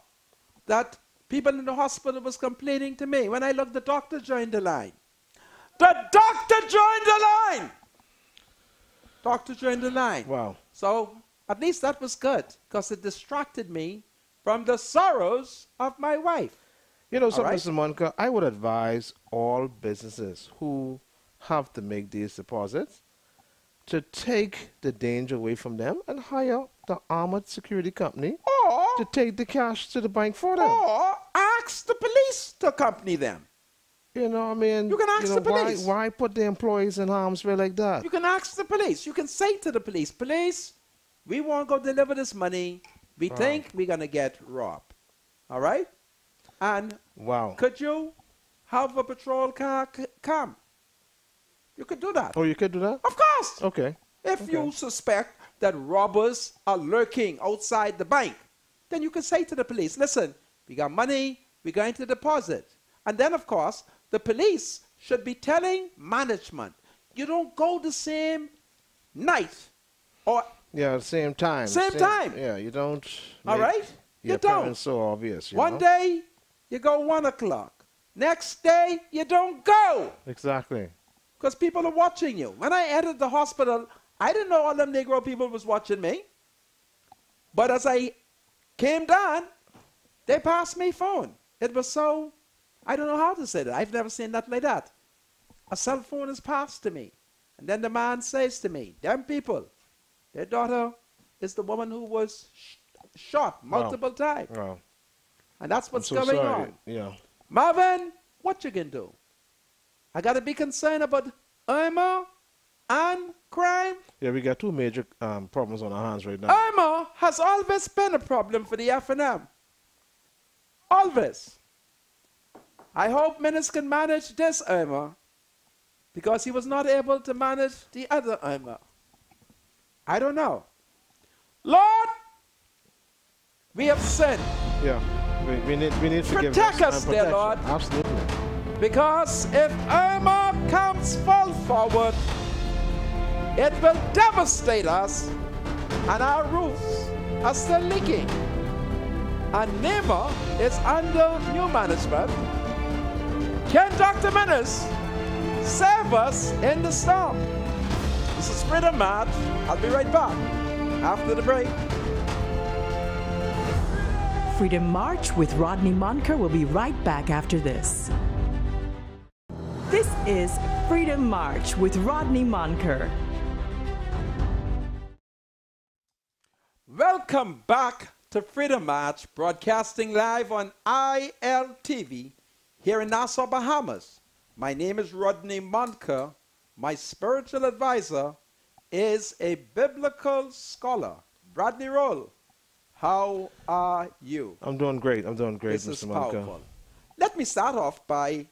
that people in the hospital was complaining to me, when I looked, the doctor joined the line. The doctor joined the line! Doctor joined the line. Wow. So at least that was good because it distracted me from the sorrows of my wife. You know, so right? Mr. Monica, I would advise all businesses who have to make these deposits to take the danger away from them and hire the armored security company to take the cash to the bank for them. Or ask the police to accompany them. You know, I mean, you can ask the police. Why put the employees in harm's way like that? You can ask the police. You can say to the police, police, we won't go deliver this money. We think we're going to get robbed. All right? And could you have a patrol car come? You could do that. Oh, you could do that? Of course. Okay. If you suspect that robbers are lurking outside the bank, then you can say to the police, listen, we got money, we're going to deposit. And then, of course, the police should be telling management, you don't go the same night or... Yeah, same time. Same time. Yeah, you don't... All right? You don't. It's so obvious, One day, you go 1 o'clock. Next day, you don't go. Exactly. Because people are watching you. When I entered the hospital, I didn't know all them Negro people was watching me. But as I came down, they passed me phone. It was so... I don't know how to say that. I've never seen that like that. A cell phone is passed to me. And then the man says to me, them people, their daughter is the woman who was shot multiple times. Wow. And that's what's going on. Yeah. Marvin, what you can do? I got to be concerned about Irma and crime. Yeah, we got two major problems on our hands right now. Irma has always been a problem for the F&M. Always. I hope Minnis can manage this Irma because he was not able to manage the other Irma. I don't know. Lord, we have sinned. Yeah, we need forgiveness. Protect us, dear Lord. Absolutely. Because if Irma comes full forward, it will devastate us and our roofs are still leaking. And NEMA is under new management. Can Dr. Menace save us in the storm? This is Freedom March. I'll be right back after the break. Freedom March with Rodney Monker will be right back after this. This is Freedom March with Rodney Monker. Welcome back to Freedom March, broadcasting live on ILTV here in Nassau, Bahamas. My name is Rodney Monker. My spiritual advisor is a biblical scholar, Bradley Roll. How are you? I'm doing great. I'm doing great, This is Mr. Monker. powerful. Let me start off by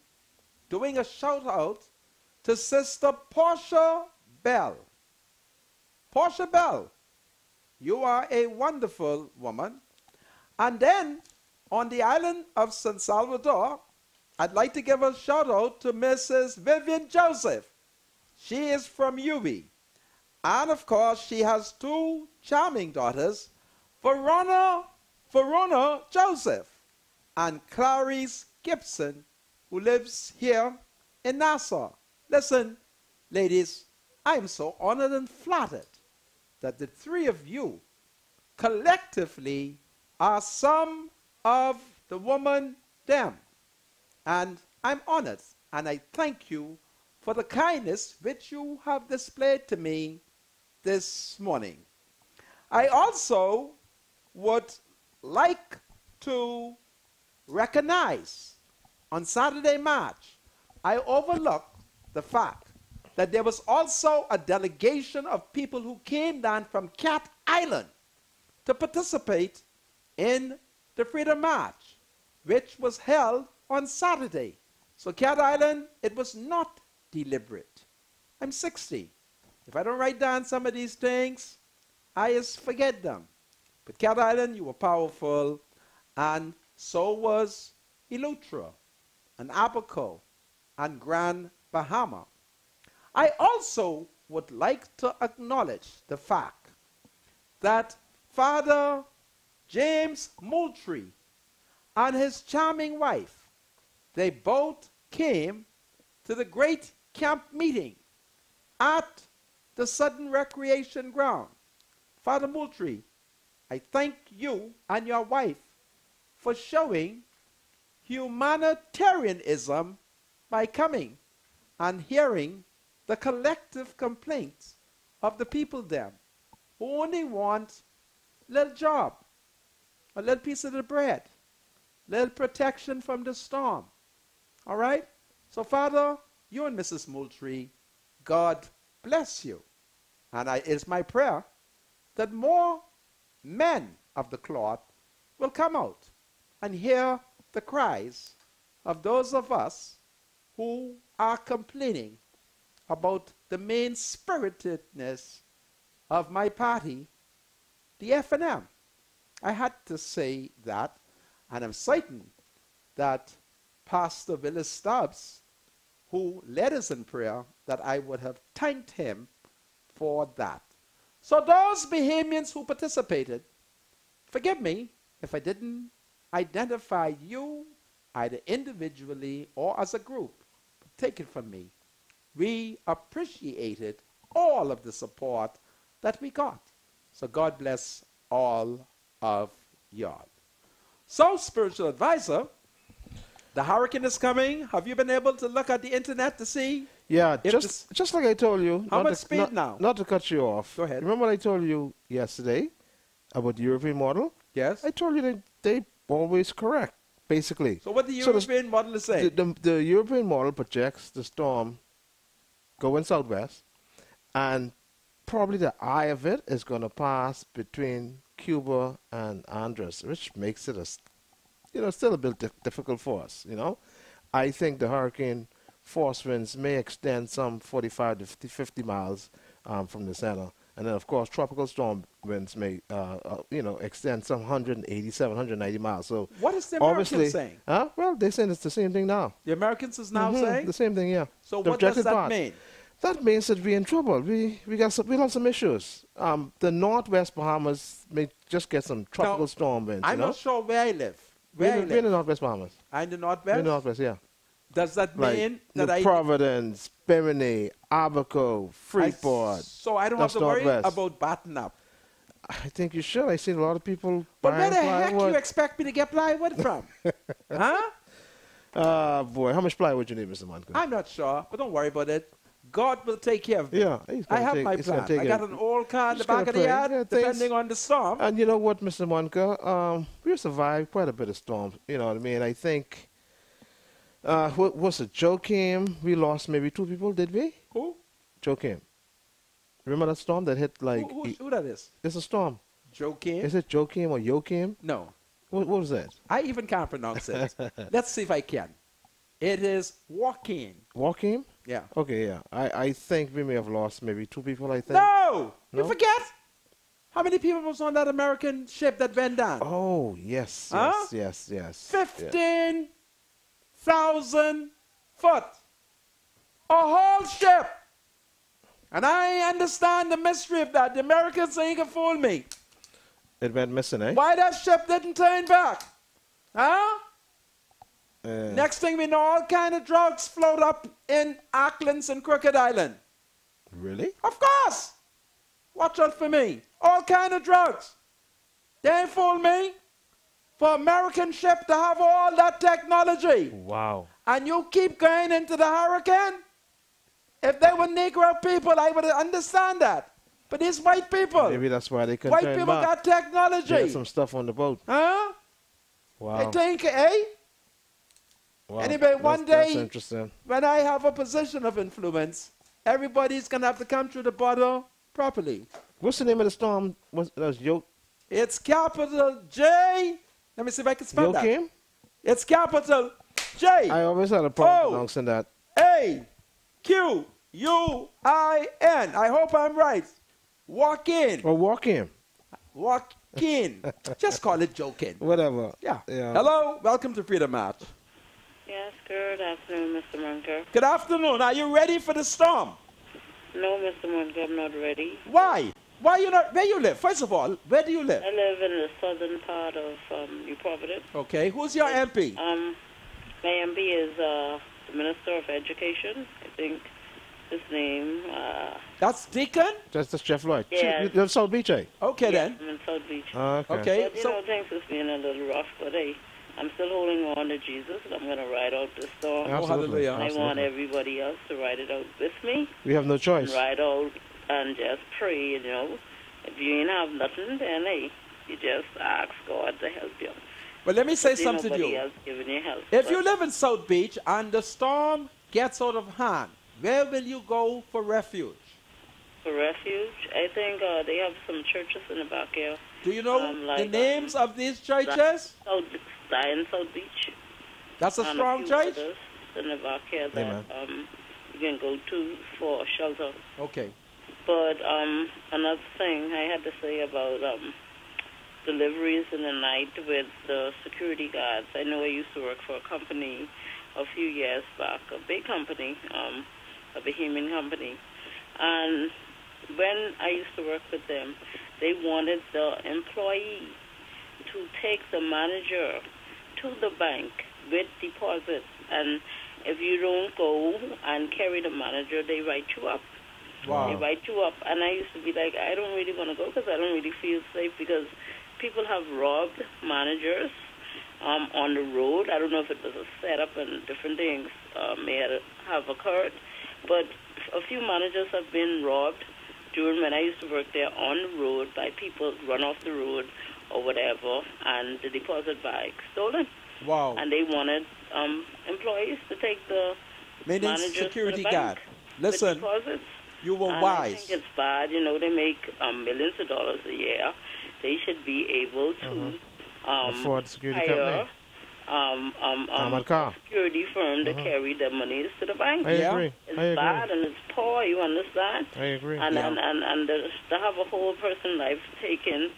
doing a shout out to Sister Portia Bell. Portia Bell, you are a wonderful woman. And then on the island of San Salvador, I'd like to give a shout out to Mrs. Vivian Joseph. She is from UB. And of course, she has two charming daughters, Verona Joseph and Clarice Gibson, who lives here in Nassau. Listen, ladies, I am so honored and flattered that the three of you collectively are some of the woman them. And I'm honored, and I thank you for the kindness which you have displayed to me this morning. I also would like to recognize on Saturday March, I overlooked the fact that there was also a delegation of people who came down from Cat Island to participate in the Freedom March, which was held on Saturday. So Cat Island, it was not deliberate. I'm 60. If I don't write down some of these things, I just forget them. But Cat Island, you were powerful, and so was Eleuthera, and Abaco, and Grand Bahama. I also would like to acknowledge the fact that Father James Moultrie and his charming wife, they both came to the great camp meeting at the Sudden Recreation Ground. Father Moultrie, I thank you and your wife for showing humanitarianism by coming and hearing the collective complaints of the people there who only want a little job, a little piece of the bread, little protection from the storm. All right? So, Father, you and Mrs. Moultrie, God bless you. And it's my prayer that more men of the cloth will come out and hear the cries of those of us who are complaining about the mean-spiritedness of my party, the F&M. I had to say that, and I'm certain that Pastor Willis Stubbs, who led us in prayer, that I would have thanked him for that. So those Bahamians who participated, forgive me if I didn't identify you either individually or as a group. But take it from me. We appreciated all of the support that we got. So God bless all of y'all. So, spiritual advisor, the hurricane is coming. Have you been able to look at the internet to see? Yeah, just like I told you. How much speed now? Not to cut you off. Go ahead. Remember what I told you yesterday about the European model? Yes. I told you that they always correct, basically. So what the European model is saying? The European model projects the storm going southwest, and probably the eye of it is going to pass between Cuba and Andres, which makes it still a bit difficult for us. I think the hurricane force winds may extend some 45 to 50 miles from the center, and then of course tropical storm winds may extend some 187, 190 miles. So what is the Americans saying? Well, they're saying it's the same thing now. The Americans is now saying the same thing, yeah. So what does that mean? That means that we're in trouble. We'll have some issues. The northwest Bahamas may just get some tropical storm winds. I'm not sure where I live. We're in the northwest Bahamas. I'm in the northwest? We're in the northwest, yeah. Does that Like mean New that Providence, Bimini, Abaco, Freeport. so I don't have that's to worry Northwest. about batten up? I think you should. I seen a lot of people But where buying the heck plywood. you expect me to get plywood from? Huh? Boy, how much plywood you need, Mr. Montgomery? I'm not sure, but don't worry about it. God will take care of me. Yeah, he's I gonna have take- my he's gonna plan. take I got it. an old car in the Just gotta back of the pray. yard, Yeah, things- depending on the storm. And you know what, Mr. Monka? We survived quite a bit of storms. You know what I mean? I think, what was it? Joachim, we lost maybe 2 people, did we? Who? Joachim. Remember that storm that hit like... Who that is? It's a storm. Joking? Is it Joachim or Joachim? No. What was that? I even can't pronounce it. Let's see if I can. It is Joaquin. Joachim? Yeah. Okay, yeah. I think we may have lost maybe 2 people, I think. No! You No? forget? How many people was on that American ship that went down? Oh, yes, Huh? yes, yes, yes. 15,000 foot. A whole ship. And I understand the mystery of that. The Americans ain't gonna fool me. It went missing, eh? Why that ship didn't turn back? Huh? Uh, Next thing we know, all kind of drugs float up in Auckland and Crooked Island. Really? Of course. Watch out for me. All kind of drugs. They ain't fool me. For American ship to have all that technology. Wow. And you keep going into the hurricane. If they were Negro people, I would understand that. But these white people. Maybe that's why they couldn't White turn people back. got technology. They had some stuff on the boat. Huh? Wow. I think, eh? Wow. Anyway, one That's day- interesting. When I have a position of influence, everybody's going to have to come through the border properly. What's the name of the storm? That was It's capital J. Let me see if I can spell that. Joachim? It's capital J. I always had a problem Oh. pronouncing that. A-Q-U-I-N. I hope I'm right. Walk in. Or Joachim. Walk in. Just call it joking. Whatever. Yeah. Yeah. Hello. Welcome to Freedom March. Yes, good afternoon, Mr. Munker. Good afternoon. Are you ready for the storm? No, Mr. Munker, I'm not ready. Why? Why you not? Where you live? First of all, where do you live? I live in the southern part of New Providence. Okay. Who's your MP? My MP is the Minister of Education. I think his name. That's Deacon? That's Jeff Lloyd. Yeah. You live South Beach, eh? Okay yes, then. I'm in South Beach. Okay. Okay. But, you So know, things has been a little rough, but hey, I'm still holding on to Jesus, and I'm going to ride out this storm. Absolutely. hallelujah. I want Absolutely. everybody else to ride it out with me. We have no choice. And ride out and just pray, you know. If you ain't have nothing, then hey, you just ask God to help you. well, let me say There's something to nobody you. else giving you help. If But you live in South Beach and the storm gets out of hand, where will you go for refuge? for refuge, I think they have some churches in the back here. Do you know the names of these churches? South Beach. That's a And strong few church? others in the back here that Amen. you can go to for shelter. Okay. But another thing I had to say about deliveries in the night with the security guards. I know I used to work for a company a few years back, a big company, a Bahamian company. And when I used to work with them, they wanted the employee to take the manager to the bank with deposits. And if you don't go and carry the manager, they write you up. Wow. They write you up. And I used to be like, I don't really want to go because I don't really feel safe because people have robbed managers on the road. I don't know if it was a setup and different things may have occurred. But a few managers have been robbed during when I used to work there on the road by people run off the road or whatever, and the deposit bag stolen. Wow. And they wanted employees to take the Meaning managers security to the bank guard. Listen, with deposits. you were And I wise. think it's bad. You know, they make millions of dollars a year. They should be able to afford security hire Armored car. a security firm to carry their monies to the bank. I Yeah. agree. It's I agree. bad and it's poor, you understand? I agree. And Yeah. and to have a whole person life taken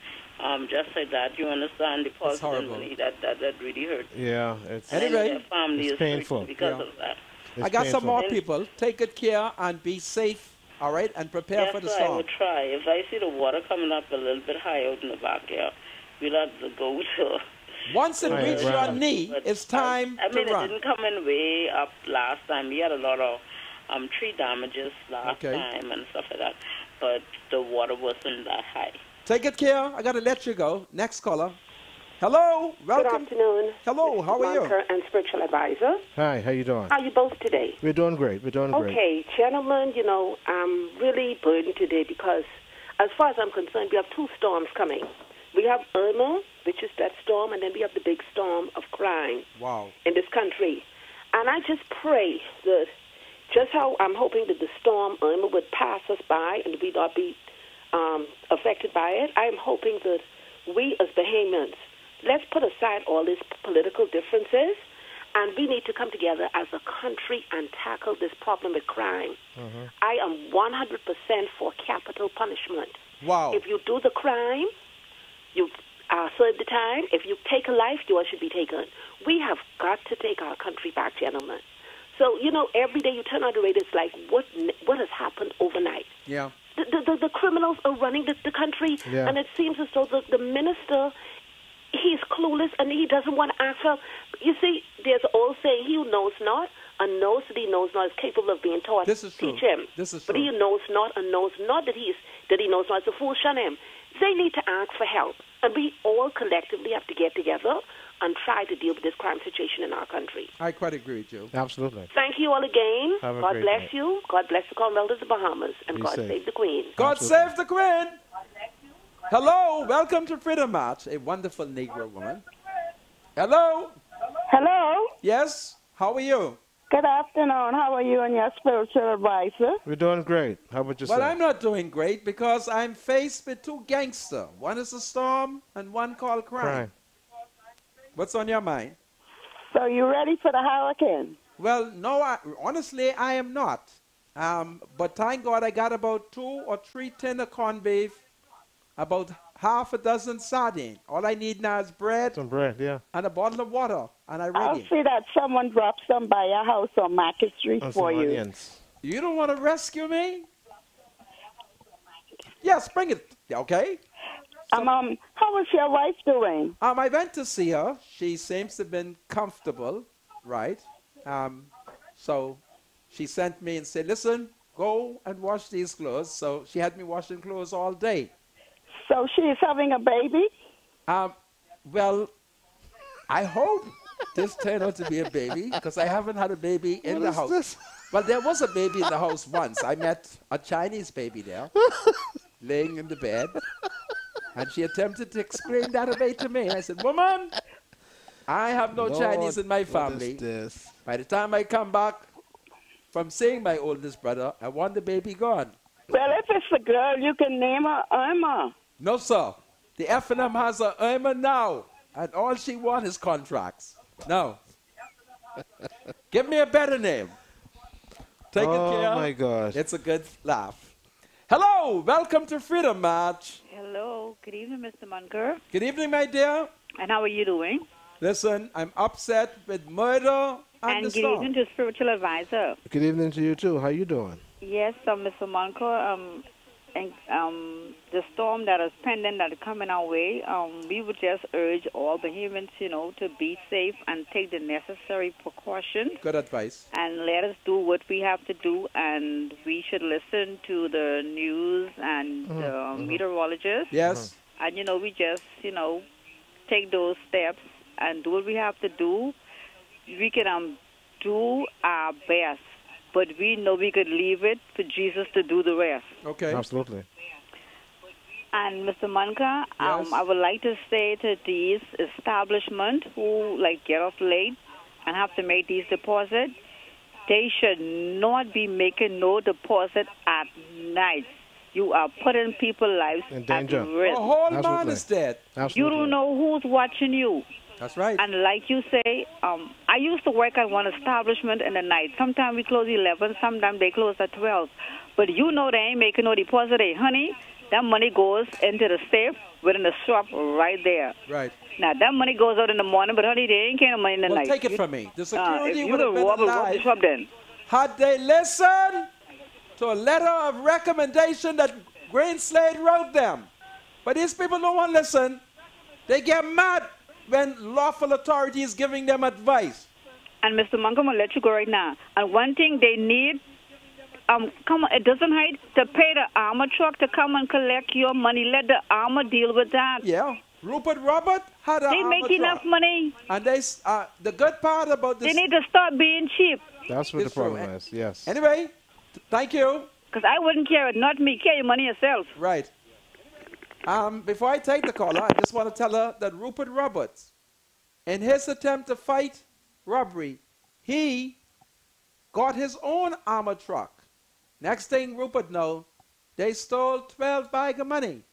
just like that, you understand, depositing horrible. money, that really hurts. Yeah, it's Anyway, And their family it's is hurting painful. because Yeah. of that. I got some painful. more people. Take good care and be safe, all right? And prepare Yes, for the I storm. would try. If I see the water coming up a little bit high out in the back here, we'll have to go to Once it reaches your knee, it's time I mean, to run. it didn't come in way up last time. We had a lot of tree damages last time and stuff like that, but the water wasn't that high. Take it care. I got to let you go. Next caller. Hello. Welcome. Good afternoon. Hello. How are you? And spiritual advisor. Hi. How you doing? How are you both today? We're doing great. We're doing great. Okay, gentlemen, you know, I'm really burdened today because as far as I'm concerned, we have two storms coming. We have Irma, which is that storm, and then we have the big storm of crime in this country. And I just pray that just how I'm hoping that the storm Irma would pass us by and we not be affected by it, I am hoping that we as Bahamians, let's put aside all these political differences, and we need to come together as a country and tackle this problem with crime. I am 100% for capital punishment. Wow. If you do the crime, you serve the time. If you take a life, yours should be taken. We have got to take our country back, gentlemen. So, you know, every day you turn on the radio, it's like, what has happened overnight? Yeah. The criminals are running the country, and it seems as though the minister, he's clueless and he doesn't want to ask help. You see, there's an old saying, he who knows not and knows that he knows not is capable of being taught. This is true. Teach him. This is true. But he who knows not and knows not that he knows not is a fool, shun him. They need to ask for help. And we all collectively have to get together and try to deal with this crime situation in our country. I quite agree with you. Absolutely. Thank you all again. God bless you. God bless the Commonwealth of the Bahamas. And God save the Queen. God save the Queen. Hello. Welcome to Freedom March, a wonderful Negro woman. Hello. Hello. Yes. How are you? Good afternoon. How are you and your spiritual advisor? We're doing great. How about yourself? Well, I'm not doing great because I'm faced with two gangsters. One is a storm and one called crime. What's on your mind? So you ready for the hurricane? Well, no, honestly, I am not. But thank God I got about 2 or 3 tender corned beef, about half a dozen sardines. All I need now is bread. Some bread, yeah. And a bottle of water. And I'm ready. I'll see that someone drops some by your house on Market Street for you. Onions. You don't want to rescue me? Yes, bring it. Okay. So, how is your wife doing? I went to see her. She seems to have been comfortable, right? So she sent me and said, listen, go and wash these clothes. So she had me washing clothes all day. So she is having a baby? Well, I hope this turned out to be a baby because I haven't had a baby in the house. This? Well, there was a baby in the house once. I met a Chinese baby there, laying in the bed. And she attempted to explain that away to me. I said, woman, I have no Chinese in my family. What is this? By the time I come back from seeing my oldest brother, I want the baby gone. Well, if it's a girl, you can name her Irma. No, sir. The F&M has a Irma now. And all she wants is contracts. No. Give me a better name. Take it care. Oh, my gosh. It's a good laugh. Hello. Welcome to Freedom March. Hello. Good evening, Mr. Munker. Good evening, my dear. And how are you doing? Listen, I'm upset with murder and the good storm. evening to spiritual advisor. Good evening to you, too. How you doing? Yes, Mr. Munker. The storm that is pending, that is coming our way, we would just urge all Bahamians, to be safe and take the necessary precautions. Good advice. And let us do what we have to do, and we should listen to the news and meteorologists. Yes. And, we just, take those steps and do what we have to do. We can do our best, but we know we could leave it for Jesus to do the rest. Okay. Absolutely. And Mr. Munker, yes. I would like to say to these establishments who get off late and have to make these deposits, they should not be making no deposit at night. You are putting people's lives in danger. At risk. A whole man is dead. Absolutely. You don't know who's watching you. That's right. And like you say, I used to work at one establishment in the night. Sometimes we close 11, sometimes they close at 12. But they ain't making no deposit. Honey, that money goes into the safe within the shop right there. Right. Now, that money goes out in the morning, but honey, they ain't getting money in the night. Take it from me. The security if would have been alive shop then. had they listened to a letter of recommendation that Green Slade wrote them. But these people don't want to listen. They get mad. when lawful authority is giving them advice. And Mr. Monk, I'm going to let you go right now. And one thing they need, come on, it doesn't hurt to pay the armor truck to come and collect your money. Let the armor deal with that. Yeah. Rupert Robert had a They make enough money. And they, the good part about this... They need to stop being cheap. That's what the problem is, yes. Anyway, thank you. Because I wouldn't care it, not me. Care your money yourself. Right. Before I take the caller, I just want to tell her that Rupert Roberts, in his attempt to fight robbery, he got his own armor truck. Next thing Rupert know, they stole 12 bags of money.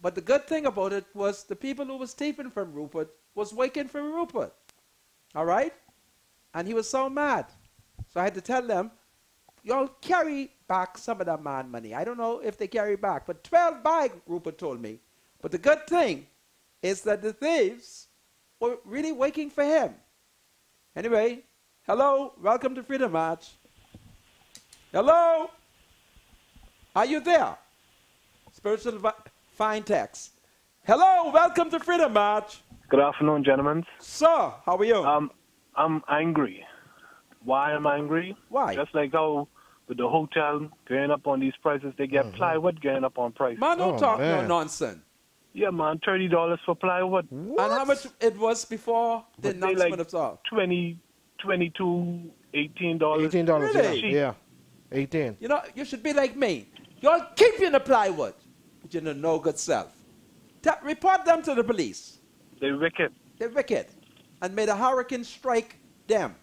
But the good thing about it was the people who was stealing from Rupert was waiting for Rupert. All right? And he was so mad. So I had to tell them, y'all carry back some of that man money. I don't know if they carry back, but 12 bags, Rupert told me. But the good thing is that the thieves were really waiting for him. Anyway, hello, welcome to Freedom March. Hello? Are you there? Spiritual Fine Text. Hello, welcome to Freedom March. Good afternoon, gentlemen. Sir, how are you? I'm angry. Why am I angry? Why? Just like how with the hotel going up on these prices, they get plywood going up on price. Man, don't talk no nonsense. Yeah, man, $30 for plywood. What? And how much it was before the announcement of all? $20, $22, $18. $18, really? Yeah. 18. You know, you should be like me. Y'all keep you in the plywood, but you know, no good self. Report them to the police. They're wicked. They're wicked. And may the hurricane strike them.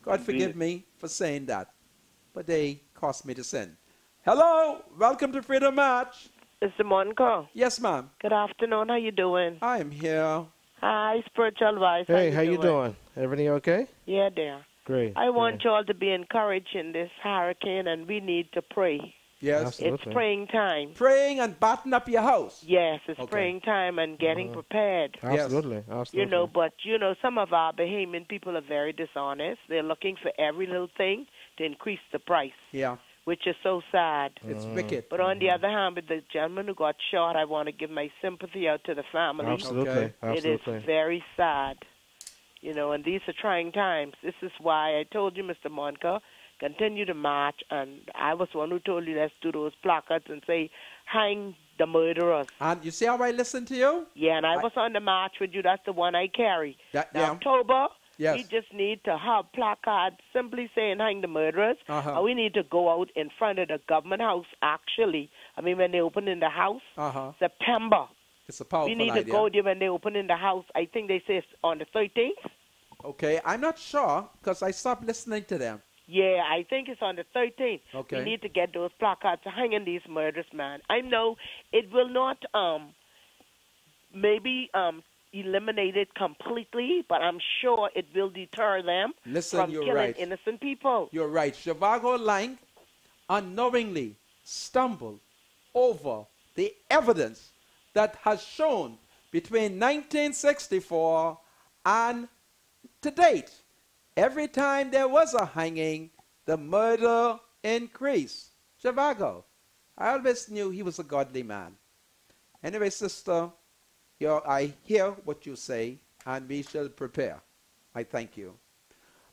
God forgive me for saying that. But they cost me to sin. Hello, welcome to Freedom March. Mr. Monco. Yes, ma'am. Good afternoon. How you doing? I am here. Hi, Spiritual Advice. Hey, how you doing? Everything okay? Yeah, dear. Great. I want you all to be encouraged in this hurricane, and we need to pray. Yes. Absolutely. It's praying time. Praying and batten up your house. Yes, it's praying time and getting prepared. Absolutely. Yes. Absolutely. You know, but, you know, some of our Bahamian people are very dishonest. They're looking for every little thing to increase the price. Yeah. Which is so sad. It's wicked. But on the other hand, with the gentleman who got shot, I want to give my sympathy out to the family. Absolutely. Okay. Absolutely. It is very sad. You know, and these are trying times. This is why I told you, Mr. Monca, continue to march. And I was one who told you let's do those placards and say, hang the murderers. And you see how I listen to you? Yeah, and I was on the march with you. That's the one I carry. Yeah. October, yes. we just need to have placards simply saying hang the murderers. Uh-huh. We need to go out in front of the government house, actually. I mean, when they open in the house, September. It's a powerful We need idea. to go there when they open in the house. I think they say it's on the 13th. Okay, I'm not sure because I stopped listening to them. Yeah, I think it's on the 13th. Okay. We need to get those placards hanging these murders, man. I know it will not eliminate it completely, but I'm sure it will deter them from killing innocent people. You're right. Zhivago Lang unknowingly stumbled over the evidence that has shown between 1964 and to date, every time there was a hanging, the murder increased. Zhivago, I always knew he was a godly man. Anyway, sister, I hear what you say, and we shall prepare. I thank you.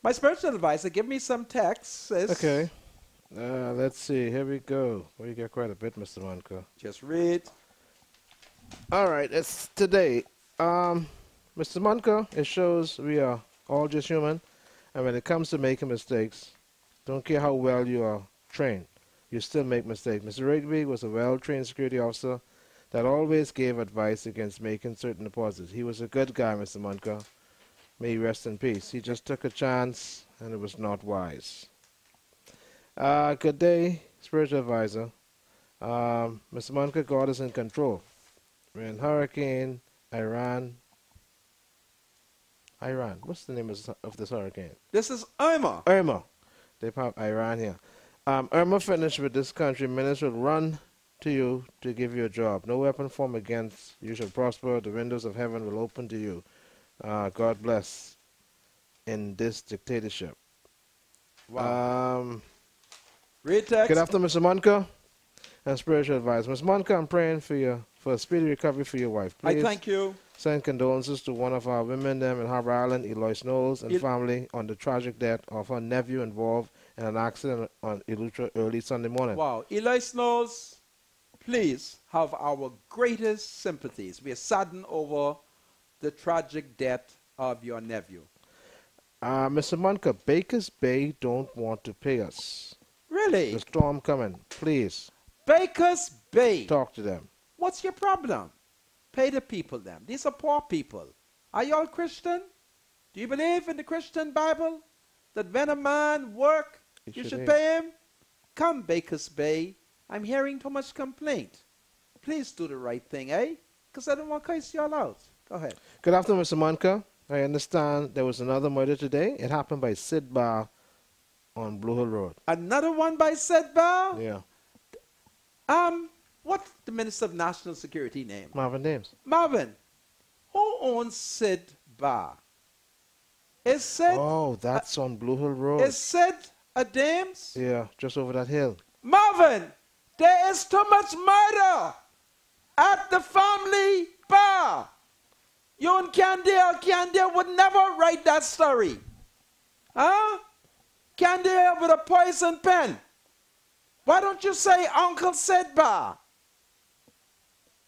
My spiritual advisor, give me some texts. Okay. Let's see. Here we go. We got quite a bit, Mr. Monco. Just read. All right. It's today. Mr. Monco, it shows we are all just human. And when it comes to making mistakes, don't care how well you are trained, you still make mistakes. Mr. Rigby was a well-trained security officer that always gave advice against making certain deposits. He was a good guy, Mr. Monco. May he rest in peace. He just took a chance, and it was not wise. Good day, spiritual advisor. Mr. Monco, God is in control. We're in Hurricane Iran. What's the name of this hurricane? This is Irma. Irma. They have Iran here. Irma finished with this country. Ministers will run to you to give you a job. No weapon formed against you shall prosper. The windows of heaven will open to you. God bless in this dictatorship. Wow. Read text. Good afternoon, Mr. Monco. and spiritual advice. Ms. Monica, I'm praying for a speedy recovery for your wife. Please I thank you. send condolences to one of our women them in Harbour Island, Eloise Knowles, and family on the tragic death of her nephew involved in an accident on Eleuthera early Sunday morning. Wow. Eloise Knowles, please have our greatest sympathies. We are saddened over the tragic death of your nephew. Mr. Monica, Baker's Bay don't want to pay us. Really? The storm coming. Please. Baker's Bay. Talk to them. What's your problem? Pay the people them. These are poor people. Are you all Christian? Do you believe in the Christian Bible that when a man work, you should pay him? Come, Baker's Bay. I'm hearing too much complaint. Please do the right thing, eh? Because I don't want to curse you all out. Go ahead. Good afternoon, Mr. Monica. I understand there was another murder today. It happened by Sid Bar on Blue Hill Road. Another one by Sid Bar? Yeah. What's the Minister of National Security name? Marvin Dames. Marvin, who owns Sid Bar? Is Sid... Oh, that's on Blue Hill Road. Is Sid a Dames? Yeah, just over that hill. Marvin, there is too much murder at the family bar. You and Candia would never write that story. Huh? Candia with a poison pen. Why don't you say Uncle Sid Bar?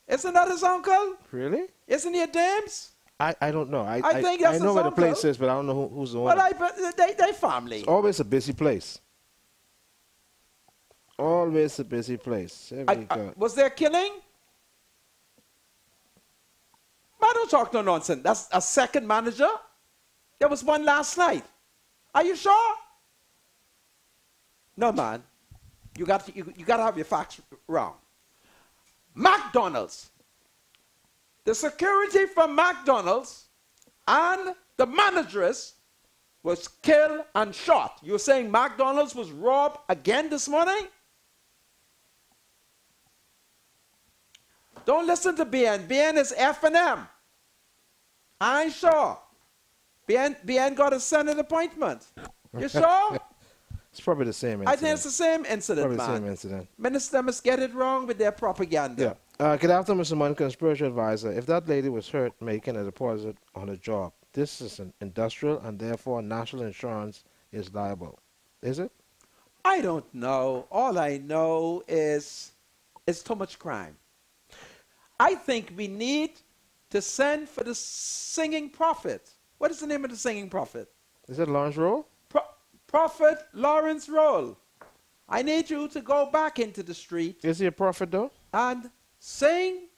Isn't that his uncle? Really? Isn't he a Dames? I don't know. I think that's I know his where uncle. the place is, but I don't know who's the owner. Well, they family. It's always a busy place. Always a busy place. Was there killing? Man, don't talk no nonsense. That's a second manager. There was one last night. Are you sure? No, man. You got to have your facts wrong. McDonald's. The security from McDonald's and the manageress was killed and shot. You're saying McDonald's was robbed again this morning? Don't listen to BN. BN is F&M. I ain't sure. BN got a Senate appointment. You sure? It's probably the same incident. I think it's the same incident, probably man. the same incident. Minister must get it wrong with their propaganda. Yeah. Good afternoon, Mr. Monica, spiritual advisor. If that lady was hurt making a deposit on a job, this is an industrial and therefore national insurance is liable. Is it? I don't know. All I know is it's too much crime. I think we need to send for the singing prophet. What is the name of the singing prophet? Is it Lawrence Roll? Prophet Lawrence Roll. I need you to go back into the street. Is he a prophet though? And sing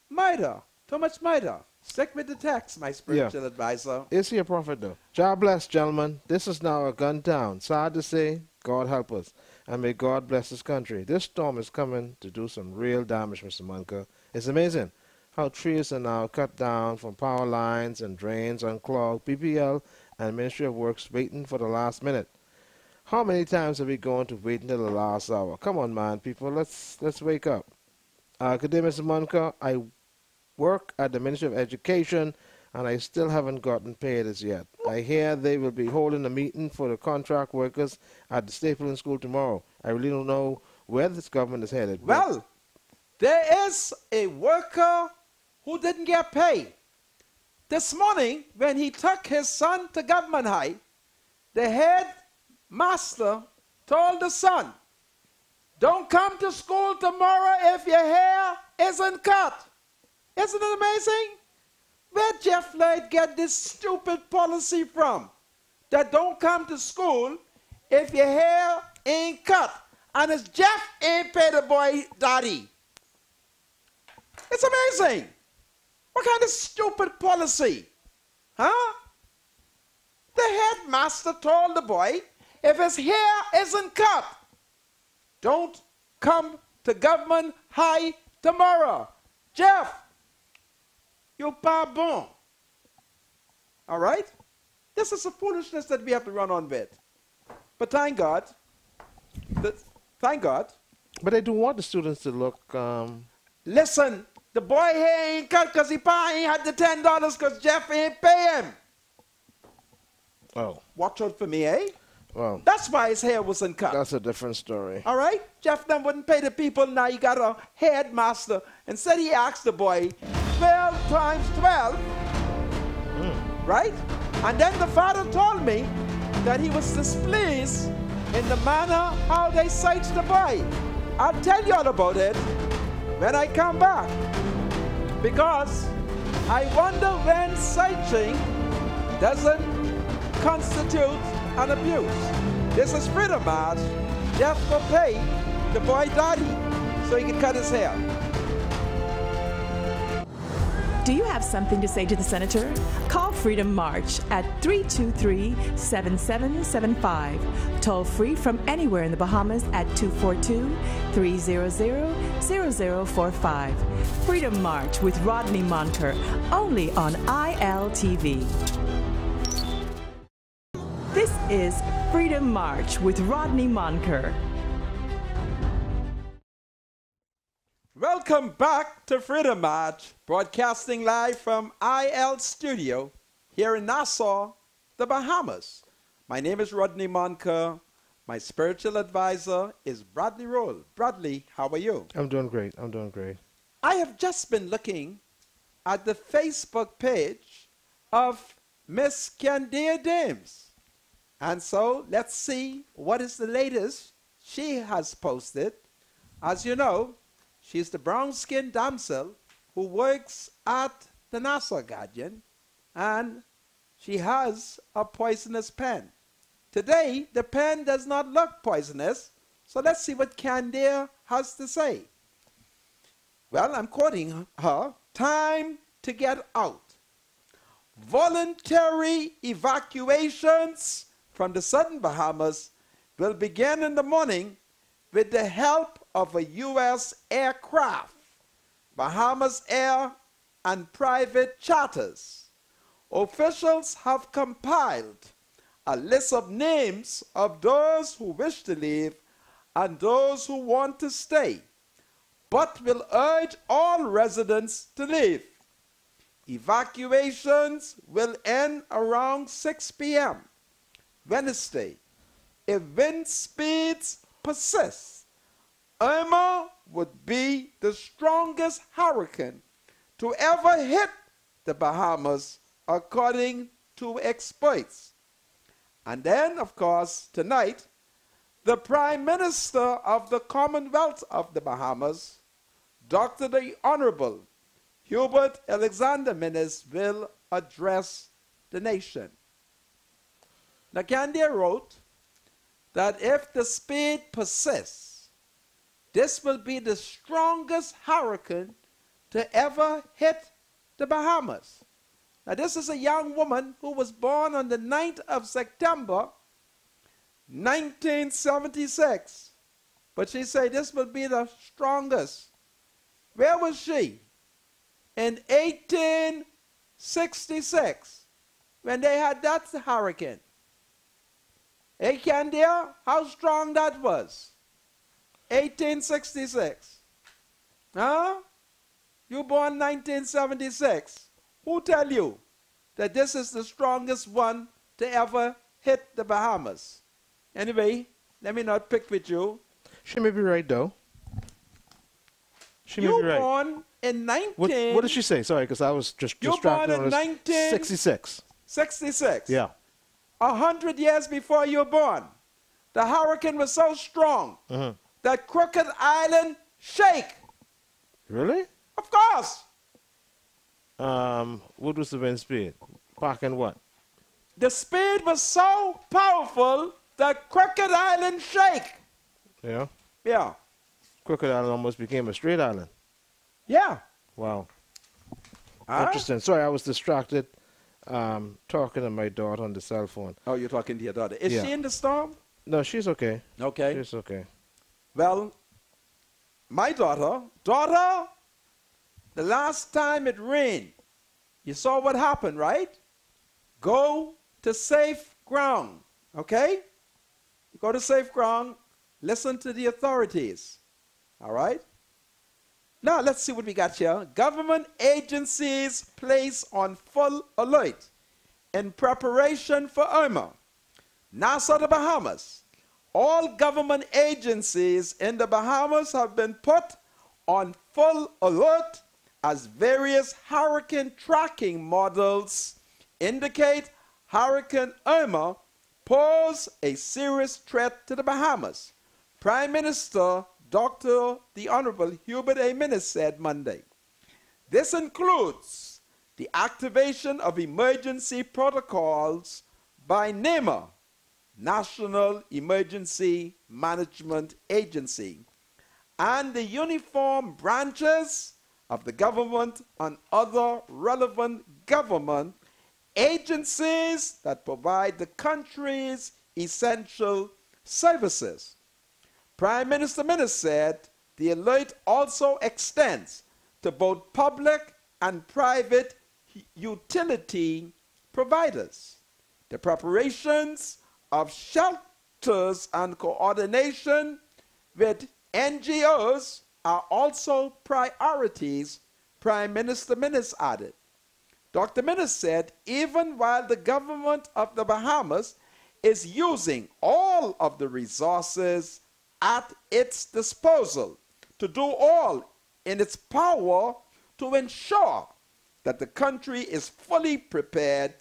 murder. Too much murder. Stick with the text, my spiritual advisor. Is he a prophet though? God bless, gentlemen. This is now a gun town. Sad to say, God help us. And may God bless this country. This storm is coming to do some real damage, Mr. Monica. It's amazing how trees are now cut down from power lines and drains unclogged. PPL and Ministry of Works waiting for the last minute. How many times are we going to wait until the last hour? Come on, man, people. Let's wake up. Good day, Mr. Monica. I work at the Ministry of Education, and I still haven't gotten paid as yet. I hear they will be holding a meeting for the contract workers at the Stapleton School tomorrow. I really don't know where this government is headed. Well, there is a worker who didn't get paid. This morning, when he took his son to Government High, the head master told the son, don't come to school tomorrow if your hair isn't cut. Isn't it amazing? Where Jeff Lloyd get this stupid policy from? That don't come to school if your hair ain't cut. And it's Jeff ain't pay the boy daddy. It's amazing. What kind of stupid policy? Huh? The headmaster told the boy, if his hair isn't cut, don't come to Government High tomorrow. Jeff, you're pas bon. All right? This is a foolishness that we have to run on with. But thank God. Thank God. But I do want the students to look... Listen, the boy hair ain't cut because he probably ain't had the $10 because Jeff ain't pay him. Oh. Watch out for me, eh? Well, that's why his hair wasn't cut. That's a different story. All right? Jeff then wouldn't pay the people. Now you got a headmaster. And said he asked the boy 12 times 12. Right? And then the father told me that he was displeased in the manner how they searched the boy. I'll tell you all about it when I come back. Because I wonder when searching doesn't constitute an abuse. This is Freedom March. Jeff will pay the boy daddy so he can cut his hair. Do you have something to say to the senator? Call Freedom March at 323-7775. Toll free from anywhere in the Bahamas at 242-300-0045. Freedom March with Rodney Monker, only on ILTV. This is Freedom March with Rodney Monker. Welcome back to Freedom March, broadcasting live from IL Studio here in Nassau, the Bahamas. My name is Rodney Monker. My spiritual advisor is Bradley Roll. Bradley, how are you? I'm doing great. I'm doing great. I have just been looking at the Facebook page of Miss Candia Dames. And so let's see what is the latest she has posted. As you know, she's the brown-skinned damsel who works at the Nassau Guardian, and she has a poisonous pen. Today, the pen does not look poisonous, so let's see what Candia has to say. Well, I'm quoting her. Time to get out. Voluntary evacuations from the southern Bahamas will begin in the morning with the help of a U.S. aircraft, Bahamas Air, and private charters. Officials have compiled a list of names of those who wish to leave and those who want to stay, but will urge all residents to leave. Evacuations will end around 6 p.m. Wednesday. If wind speeds persist, Irma would be the strongest hurricane to ever hit the Bahamas, according to experts. And then, of course, tonight, the Prime Minister of the Commonwealth of the Bahamas, Dr. the Honorable Hubert Alexander Minnis, will address the nation. Now, Candia wrote that if the speed persists, this will be the strongest hurricane to ever hit the Bahamas. Now, this is a young woman who was born on the 9th of September, 1976. But she said this will be the strongest. Where was she? In 1866, when they had that hurricane. Hey, Candia, how strong that was? 1866. Huh? You born 1976. Who tell you that this is the strongest one to ever hit the Bahamas? Anyway, let me not pick with you. She may be right, though. She may be right. You born in 19... What did she say? Sorry, because I was just distracted. You born in 1966. 66. Yeah. 100 years before you were born. The hurricane was so strong that Crooked Island shake. Really? Of course. What was the wind speed? Parking what? The speed was so powerful that Crooked Island shake. Yeah? Yeah. Crooked Island almost became a straight island. Yeah. Wow. Interesting. Sorry, I was distracted talking to my daughter on the cell phone. Oh, you're talking to your daughter. Is she in the storm? No, she's okay. Okay. She's okay. Well, my daughter, the last time it rained, you saw what happened, right? Go to safe ground, okay? You go to safe ground, listen to the authorities, all right? Now, let's see what we got here. Government agencies placed on full alert in preparation for Irma. NASA, the Bahamas. All government agencies in the Bahamas have been put on full alert as various hurricane tracking models indicate Hurricane Irma pose a serious threat to the Bahamas. Prime Minister Dr. the Honorable Hubert A. Minnis said Monday. This includes the activation of emergency protocols by NEMA, National Emergency Management Agency, and the uniform branches of the government and other relevant government agencies that provide the country's essential services. Prime Minister Minnis said the alert also extends to both public and private utility providers. The preparations of shelters and coordination with NGOs are also priorities, Prime Minister Minnis added. Dr. Minnis said even while the government of the Bahamas is using all of the resources at its disposal to do all in its power to ensure that the country is fully prepared,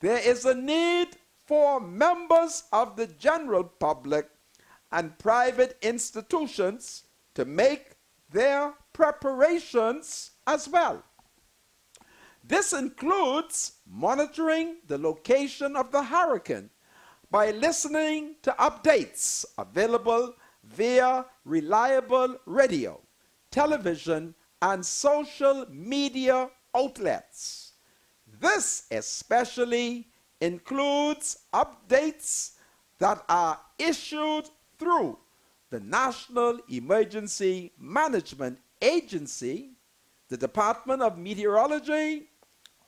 there is a need for members of the general public and private institutions to make their preparations as well. This includes monitoring the location of the hurricane by listening to updates available via reliable radio, television, and social media outlets. This especially includes updates that are issued through the National Emergency Management Agency, the Department of Meteorology,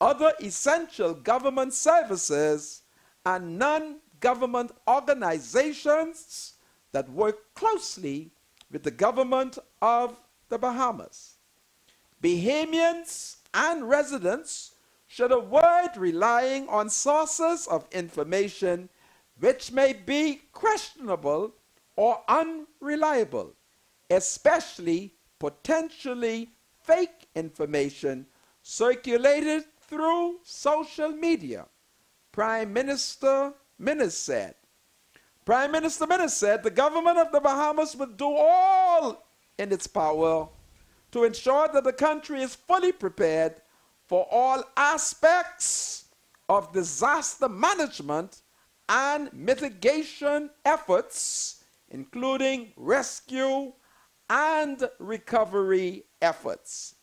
other essential government services, and non-government organizations that work closely with the government of the Bahamas. Bahamians and residents should avoid relying on sources of information which may be questionable or unreliable, especially potentially fake information circulated through social media, Prime Minister Minnis said. Prime Minister Minnis said the government of the Bahamas will do all in its power to ensure that the country is fully prepared for all aspects of disaster management and mitigation efforts, including rescue and recovery efforts.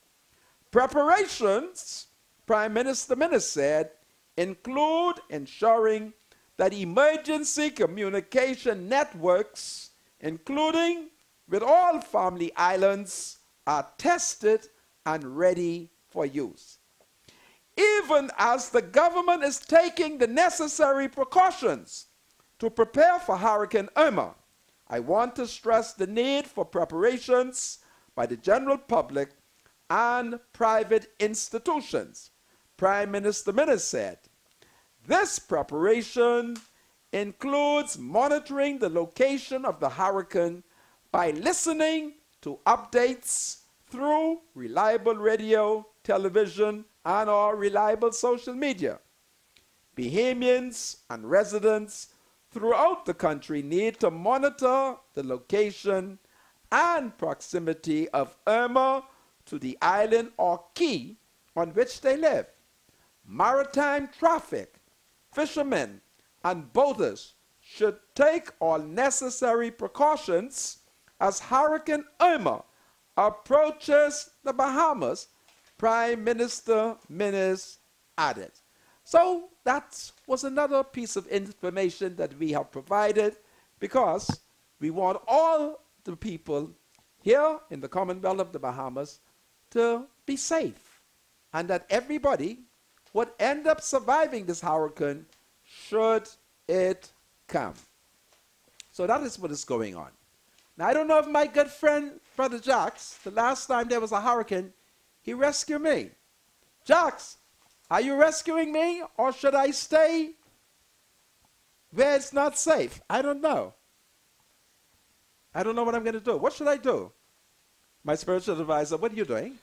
Preparations, Prime Minister Minnis said, include ensuring that emergency communication networks, including with all family islands, are tested and ready for use. Even as the government is taking the necessary precautions to prepare for Hurricane Irma, I want to stress the need for preparations by the general public and private institutions, Prime Minister Minnis said. This preparation includes monitoring the location of the hurricane by listening to updates through reliable radio, television, and/or reliable social media. Bahamians and residents throughout the country need to monitor the location and proximity of Irma to the island or key on which they live. Maritime traffic, fishermen, and boaters should take all necessary precautions as Hurricane Irma approaches the Bahamas, Prime Minister Minnis added. So that was another piece of information that we have provided because we want all the people here in the Commonwealth of the Bahamas to be safe and that everybody would end up surviving this hurricane should it come. So that is what is going on. Now, I don't know if my good friend, Brother Jax, the last time there was a hurricane, he rescued me. Jax, are you rescuing me or should I stay where it's not safe. I don't know. I don't know what I'm going to do. What should I do? My spiritual advisor, what are you doing?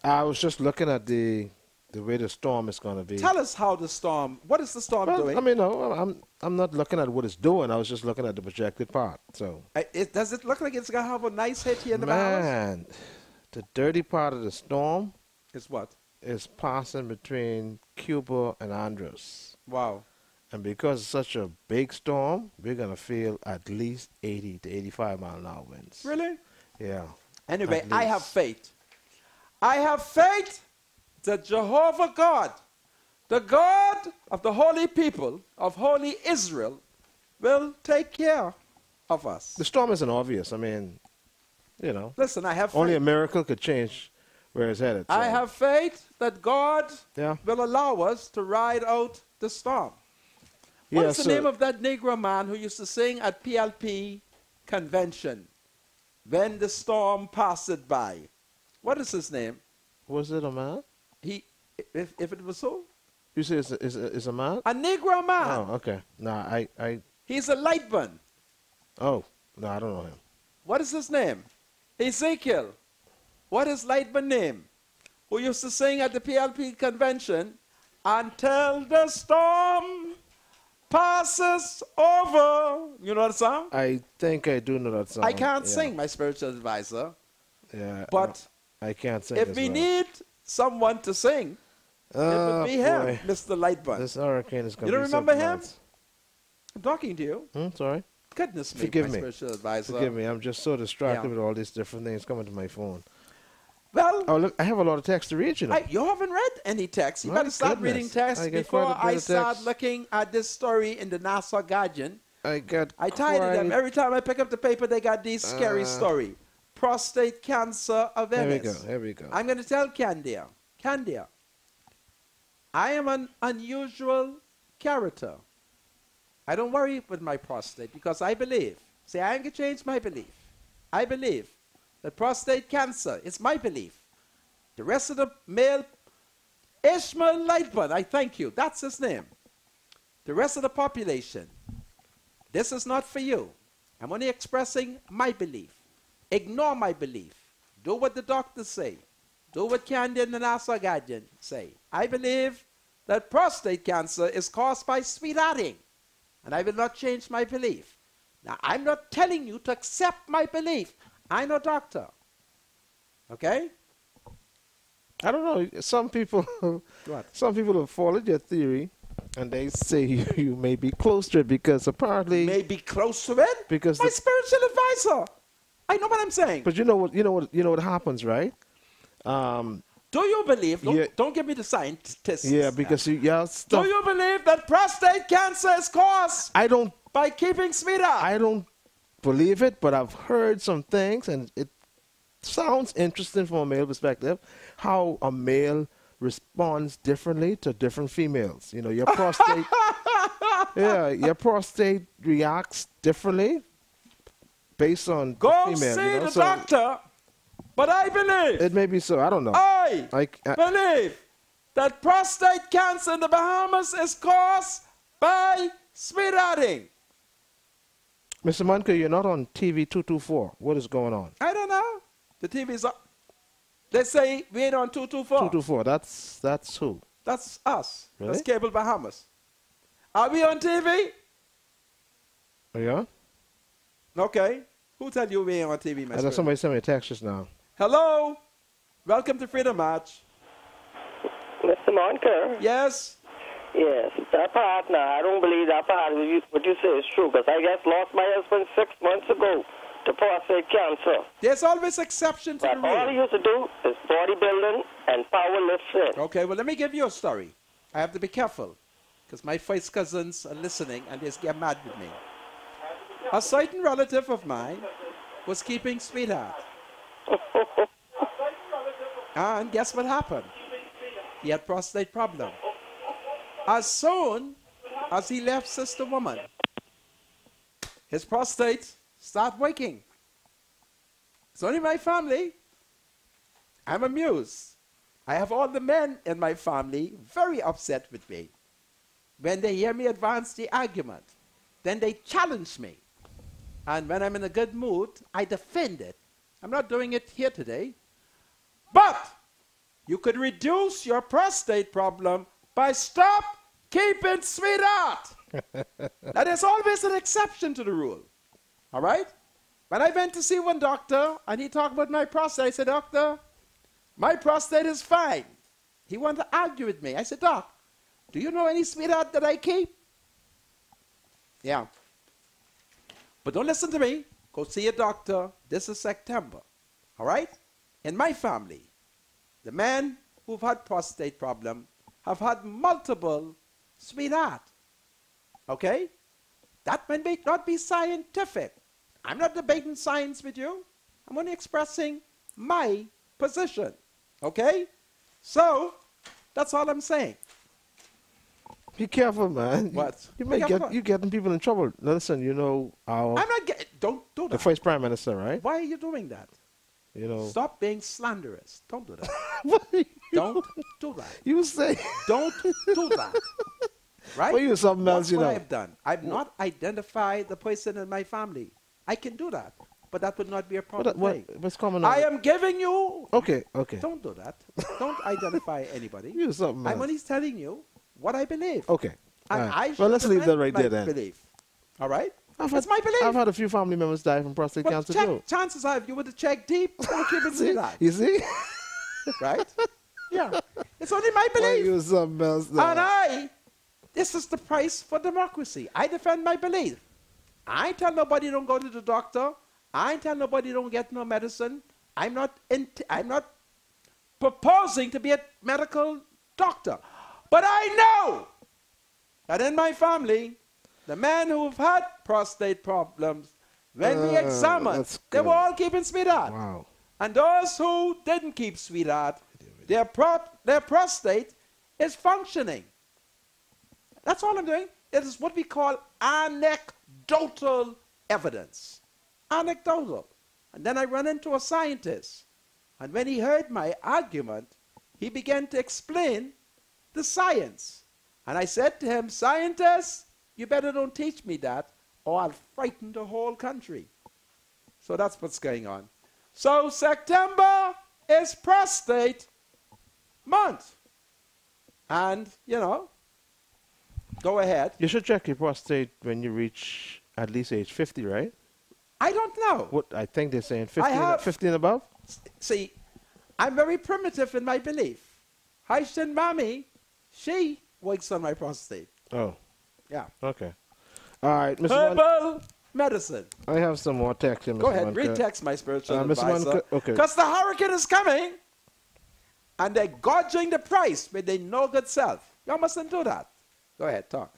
I was just looking at the way the storm is going to be. Tell us how the storm, what is the storm doing? I mean, no, I'm not looking at what it's doing. I was just looking at the projected part. So does it look like it's going to have a nice hit here in the Bahamas? Man, the dirty part of the storm is what? Is passing between Cuba and Andros. Wow. And because it's such a big storm, we're going to feel at least 80 to 85 mile an hour winds. Really? Yeah. Anyway, I have faith. I have faith that Jehovah God, the God of the holy people, of holy Israel, will take care of us. The storm isn't obvious. I mean, you know. Listen, I have faith. Only a miracle could change where it's headed. So. I have faith that God will allow us to ride out the storm. What is the name of that Negro man who used to sing at PLP convention? When the storm passed by. What is his name? Was it a man? If it was so? You say it's a man? A Negro man. Oh, okay. No, He's a lightman. Oh, no, I don't know him. What is his name? Ezekiel. What is lightman name? Who used to sing at the PLP convention? Until the storm passes over. You know that song? I think I do know that song. I can't sing, my spiritual advisor. Yeah. But I can't sing. If we need someone to sing, it would be him, Mr. Lightbun. This hurricane is going to be. You don't remember him? I'm talking to you. Sorry. Goodness me, Forgive my me. spiritual advisor. Forgive me. I'm just so distracted with all these different things coming to my phone. Well, oh, look, I have a lot of text to read, you know. You haven't read any text. You better start reading text before I start looking at this story in the Nassau Guardian. I tired of them. Every time I pick up the paper, they got these scary story. Prostate cancer awareness. Here we go. I'm going to tell Candia, I am an unusual character. I don't worry with my prostate because I believe. See, I ain't going to change my belief. I believe that prostate cancer is my belief. The rest of the male, Ishmael Lightbun, I thank you. That's his name. The rest of the population, this is not for you. I'm only expressing my belief. Ignore my belief. Do what the doctors say. Do what Candy and the Nassau Guardian say. I believe that prostate cancer is caused by sweethearting, and I will not change my belief. Now, I'm not telling you to accept my belief. I'm no doctor. Okay? I don't know. Some people, some people have followed your theory, and they say you may be close to it because apparently. May be close to it? Because my spiritual advisor. I know what I'm saying. But you know what happens, right? Do you believe? Don't give me the scientists. Yeah, because do you believe that prostate cancer is caused? By keeping sweetheart. I don't believe it, but I've heard some things, and it sounds interesting from a male perspective, how a male responds differently to different females. You know, your prostate, your prostate reacts differently based on Go the female. see the doctor, but I believe. It may be so. I don't know. I believe that prostate cancer in the Bahamas is caused by sweethearting. Mr. Munker, you're not on TV 224. What is going on? I don't know. The TV's up. They say we ain't on 224. 224. That's who? That's us. Really? That's Cable Bahamas. Are we on TV? Yeah. Okay. Who tell you we ain't on TV, my Somebody sent me a text just now. Hello. Welcome to Freedom March. Mr. Monker. Yes. Yes, that part now, I don't believe that part what you say is true, because I just lost my husband 6 months ago to prostate cancer. There's always exception to the rule. All he used to do is bodybuilding and powerlifting. Okay, well, let me give you a story. I have to be careful, because my first cousins are listening, and they get mad with me. A certain relative of mine was keeping sweetheart. And guess what happened? He had prostate problem. As soon as he left Sister Woman, his prostate started working. It's only my family. I'm amused. I have all the men in my family very upset with me. when they hear me advance the argument, then they challenge me. And when I'm in a good mood, I defend it. I'm not doing it here today. But you could reduce your prostate problem by stop keeping sweetheart. Now, there's always an exception to the rule. All right? When I went to see one doctor, and he talked about my prostate, I said, doctor, my prostate is fine. He wanted to argue with me. I said, doc, do you know any sweetheart that I keep? Yeah. But don't listen to me. Go see a doctor. This is September. All right? In my family, the men who've had prostate problem have had multiple sweetheart. Okay? That may not be scientific. I'm not debating science with you. I'm only expressing my position. Okay? So, that's all I'm saying. Be careful, man. What? You're getting people in trouble. Now, listen, you know our... I'm not getting... Don't do that. The first prime minister, right? Why are you doing that? You know... Stop being slanderous. Don't do that. Don't do that. You say... Don't do that. Right? Well, you something else, you know. What I've done. I've not identified the person in my family. I can do that. But that would not be a problem. What's common on I am giving you... Okay. Don't do that. Don't identify anybody. You something else. I'm only telling you what I believe. Okay. And right. Well, let's leave that right there then. Belief. All right? That's my belief. I've had a few family members die from prostate cancer too. Chances are, if you were to check deep, don't keep it see that. You see? Right? Yeah. It's only my belief. Well, you something else now. And this is the price for democracy. I defend my belief. I ain't tell nobody don't go to the doctor. I ain't tell nobody don't get no medicine. I'm not proposing to be a medical doctor. But I know that in my family, the men who've had prostate problems, when we examined, they were all keeping sweetheart. Wow. And those who didn't keep sweetheart, their prostate is functioning. That's all I'm doing. It is what we call anecdotal evidence. Anecdotal. And then I run into a scientist. And when he heard my argument, he began to explain the science. And I said to him, scientist, you better don't teach me that, or I'll frighten the whole country. So that's what's going on. So September is prostate month. And, you know, go ahead. You should check your prostate when you reach at least age 50, right? I don't know. What I think they're saying 50 and above? See, I'm very primitive in my belief. Haitian mommy, she works on my prostate. Oh. Yeah. Okay. All right, Mr. Herbal medicine. I have some more text here, Mr. Go ahead, Monka. read text, my spiritual Mr. advisor. Monka, okay. Because the hurricane is coming, and they're gouging the price with their no good self. You mustn't do that. Go ahead, talk.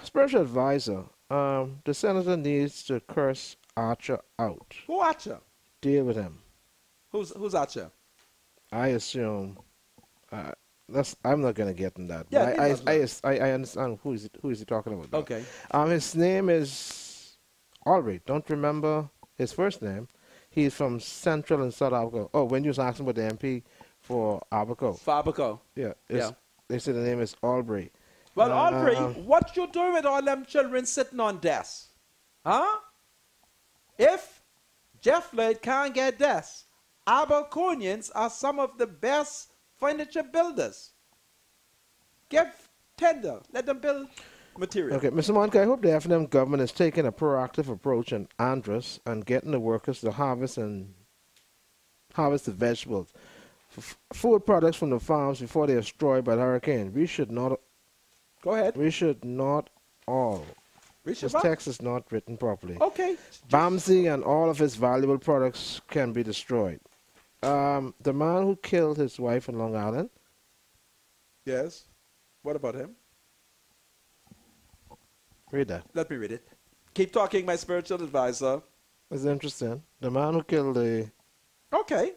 Spiritual advisor, the senator needs to curse Archer out. Who Archer? Deal with him. Who's Archer? I assume. I'm not going to get in that. Yeah, I understand who is he talking about. Though. Okay. His name is Albright. Don't remember his first name. He's from Central and South Africa. Oh, when you was asking about the MP for Abaco. For Abaco. Yeah. Yeah. They said the name is Albright. Well, Albright, what you doing with all them children sitting on desks? Huh? If Jeff Lloyd can't get desks, Abaconians are some of the best furniture builders. Give tender. Let them build material. Okay, Mr. Monk, I hope the F&M government is taking a proactive approach in Andros and getting the workers to harvest the vegetables, food products from the farms before they are destroyed by the hurricane. We should not. Go ahead. We should not all. This text is not written properly. Okay. Bamsey and all of his valuable products can be destroyed. The man who killed his wife in Long Island. Yes. What about him? Read that. Let me read it. Keep talking, my spiritual advisor. It's interesting. The man who killed the... Okay.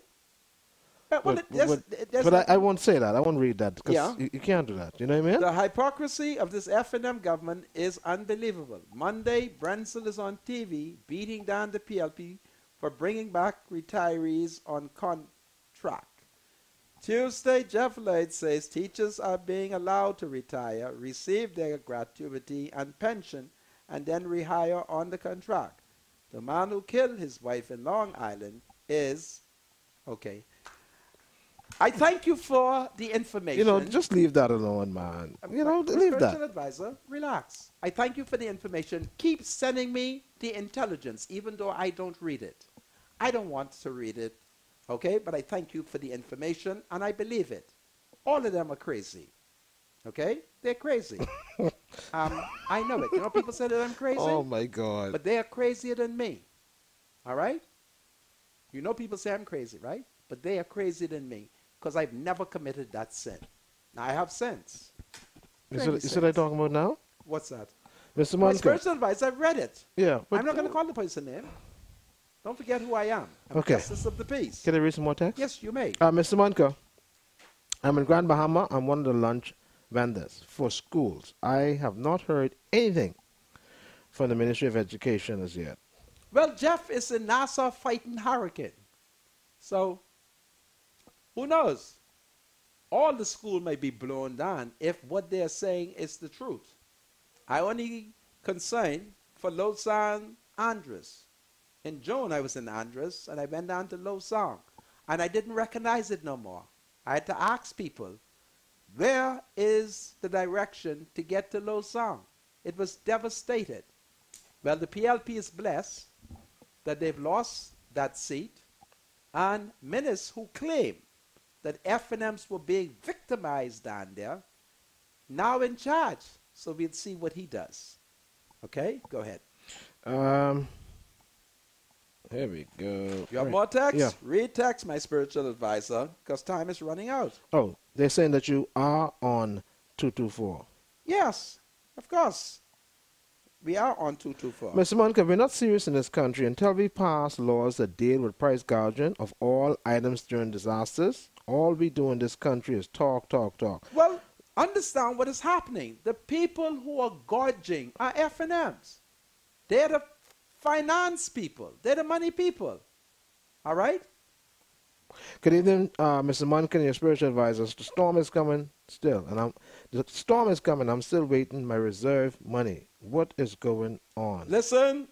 But I won't say that. I won't read that because you can't do that. You know what I mean? The hypocrisy of this F&M government is unbelievable. Monday, Brenzel is on TV beating down the PLP for bringing back retirees on contract. Tuesday, Jeff Lloyd says teachers are being allowed to retire, receive their gratuity and pension, and then rehire on the contract. The man who killed his wife in Long Island is, okay. I thank you for the information. You know, just leave that alone, man. You know, leave that. Spiritual advisor, relax. I thank you for the information. Keep sending me the intelligence, even though I don't read it. I don't want to read it, okay? But I thank you for the information, and I believe it. All of them are crazy, okay? They're crazy. I know it. You know, people say that I'm crazy. Oh, my God. But they are crazier than me, all right? You know people say I'm crazy, right? But they are crazier than me because I've never committed that sin. Now, I have sins. You said I talking about now? What's that? Mr. My Monica. spiritual advice, I've read it. Yeah. I'm not going to call the person name. Don't forget who I am. I'm Okay. justice of the peace. Can I read some more text? Yes, you may. Mr. Monica, I'm in Grand Bahama. I'm one of the lunch vendors for schools. I have not heard anything from the Ministry of Education as yet. Well, Jeff is in Nassau fighting hurricane. So, who knows? All the school may be blown down if what they're saying is the truth. I only concerned for Lausanne, Andres. In June, I was in Andres, and I went down to Lausanne, and I didn't recognize it no more. I had to ask people, where is the direction to get to Lausanne? It was devastated. Well, the PLP is blessed that they've lost that seat, and ministers who claim that F&Ms were being victimized down there, now in charge. So we'll see what he does. Okay, go ahead. Here we go. You have more text? Yeah. Read text, my spiritual advisor, because time is running out. Oh, they're saying that you are on 224. Yes, of course. We are on 224. Mr. Monica, we're not serious in this country until we pass laws that deal with price gouging of all items during disasters. All we do in this country is talk, talk, talk. Well, understand what is happening. The people who are gouging are F&Ms. They're the finance people. They're the money people. All right? Good evening, Mr. Monica and your spiritual advisors. The storm is coming still, and the storm is coming. I'm still waiting my reserve money. What is going on? Listen,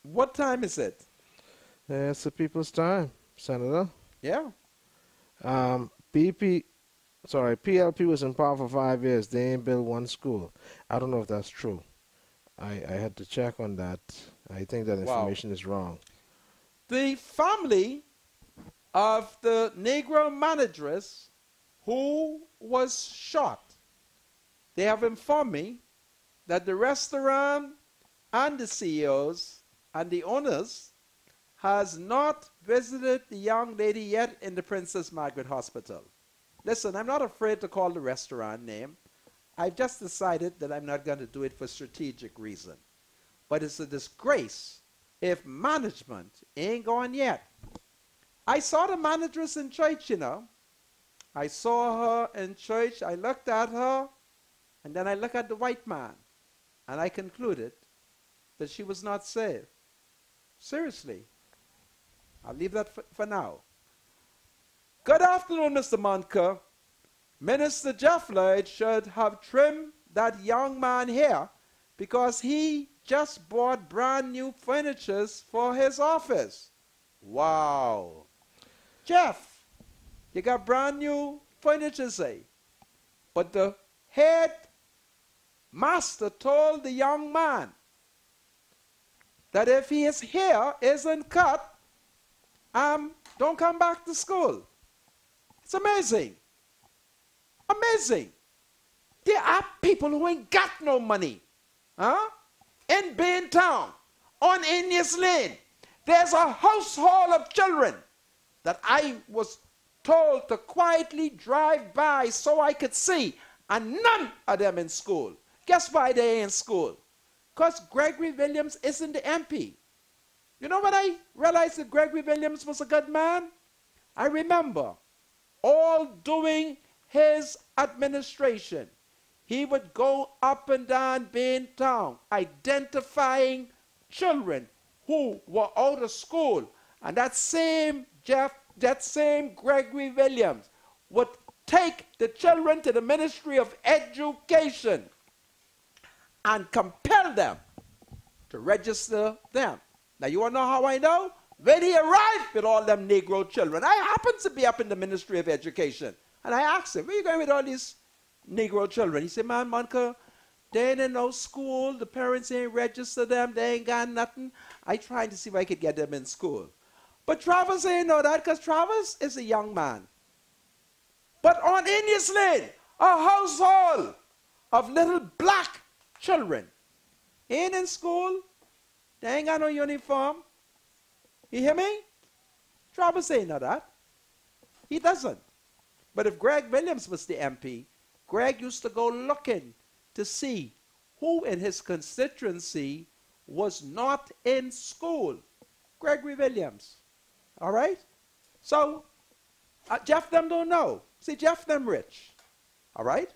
what time is it? It's the people's time, Senator. Yeah. PLP was in power for 5 years. They ain't built one school. I don't know if that's true. I had to check on that. I think that information is wrong. The family of the Negro manageress who was shot, they have informed me that the restaurant and the CEOs and the owners has not visited the young lady yet in the Princess Margaret Hospital. Listen, I'm not afraid to call the restaurant name. I've just decided that I'm not going to do it for strategic reason. But it's a disgrace if management ain't gone yet. I saw the manageress in church, you know. I saw her in church. I looked at her, and then I looked at the white man, and I concluded that she was not saved. Seriously. I'll leave that for now. Good afternoon, Mr. Monica. Minister Jeff Lloyd should have trimmed that young man here because he just bought brand new furniture for his office. Wow. Jeff, you got brand new furniture, say. But the head master told the young man that if his hair isn't cut, don't come back to school. It's amazing. Amazing. There are people who ain't got no money. In Baintown, on Indians Lane, there's a household of children that I was told to quietly drive by so I could see, and none of them in school. Guess why they ain't in school? Because Gregory Williams isn't the MP. You know when I realized that Gregory Williams was a good man? I remember all during his administration, he would go up and down Baintown identifying children who were out of school. And that same Gregory Williams would take the children to the Ministry of Education and compel them to register them. Now, you want to know how I know? When he arrived with all them Negro children, I happened to be up in the Ministry of Education, and I asked him, where you going with all these Negro children? He said, man, Monica, they ain't in no school, the parents ain't registered them, they ain't got nothing. I tried to see if I could get them in school. But Travis ain't know that, because Travis is a young man. But on India's Lane, a household of little black children ain't in school, they ain't got no uniform. You hear me? Travis ain't know that. He doesn't. But if Greg Williams was the MP, Greg used to go looking to see who in his constituency was not in school. Gregory Williams. All right? So, Jeff them don't know. See, Jeff them rich. All right?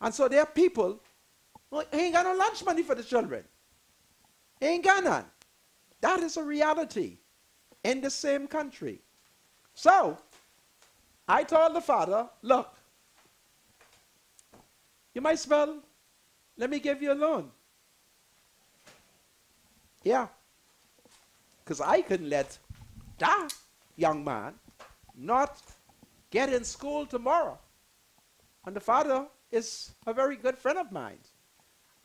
And so there are people who ain't got no lunch money for the children. Ain't got none. That is a reality in the same country. So, I told the father, look, you might as well, let me give you a loan. Yeah. Because I couldn't let that young man not get in school tomorrow. And the father is a very good friend of mine.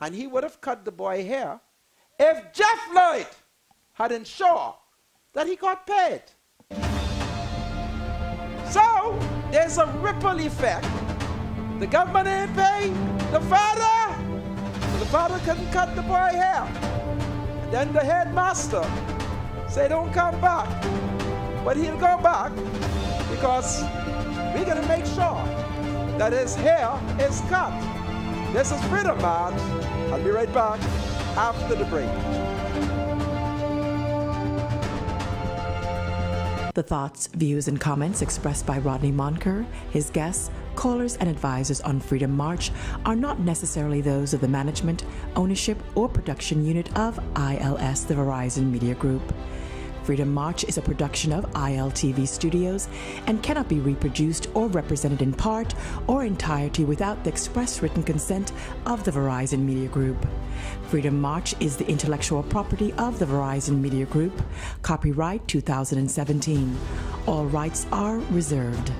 And he would have cut the boy hair if Jeff Lloyd had ensured that he got paid. So, there's a ripple effect. The government ain't paying the father, so the father couldn't cut the boy hair. And then the headmaster say, don't come back. But he'll go back because we're going to make sure that his hair is cut. This is Freedom March. I'll be right back after the break. The thoughts, views, and comments expressed by Rodney Monker, his guests, callers, and advisors on Freedom March are not necessarily those of the management, ownership, or production unit of ILS, the Verizon Media Group. Freedom March is a production of ILTV Studios and cannot be reproduced or represented in part or entirety without the express written consent of the Verizon Media Group. Freedom March is the intellectual property of the Verizon Media Group. Copyright 2017. All rights are reserved.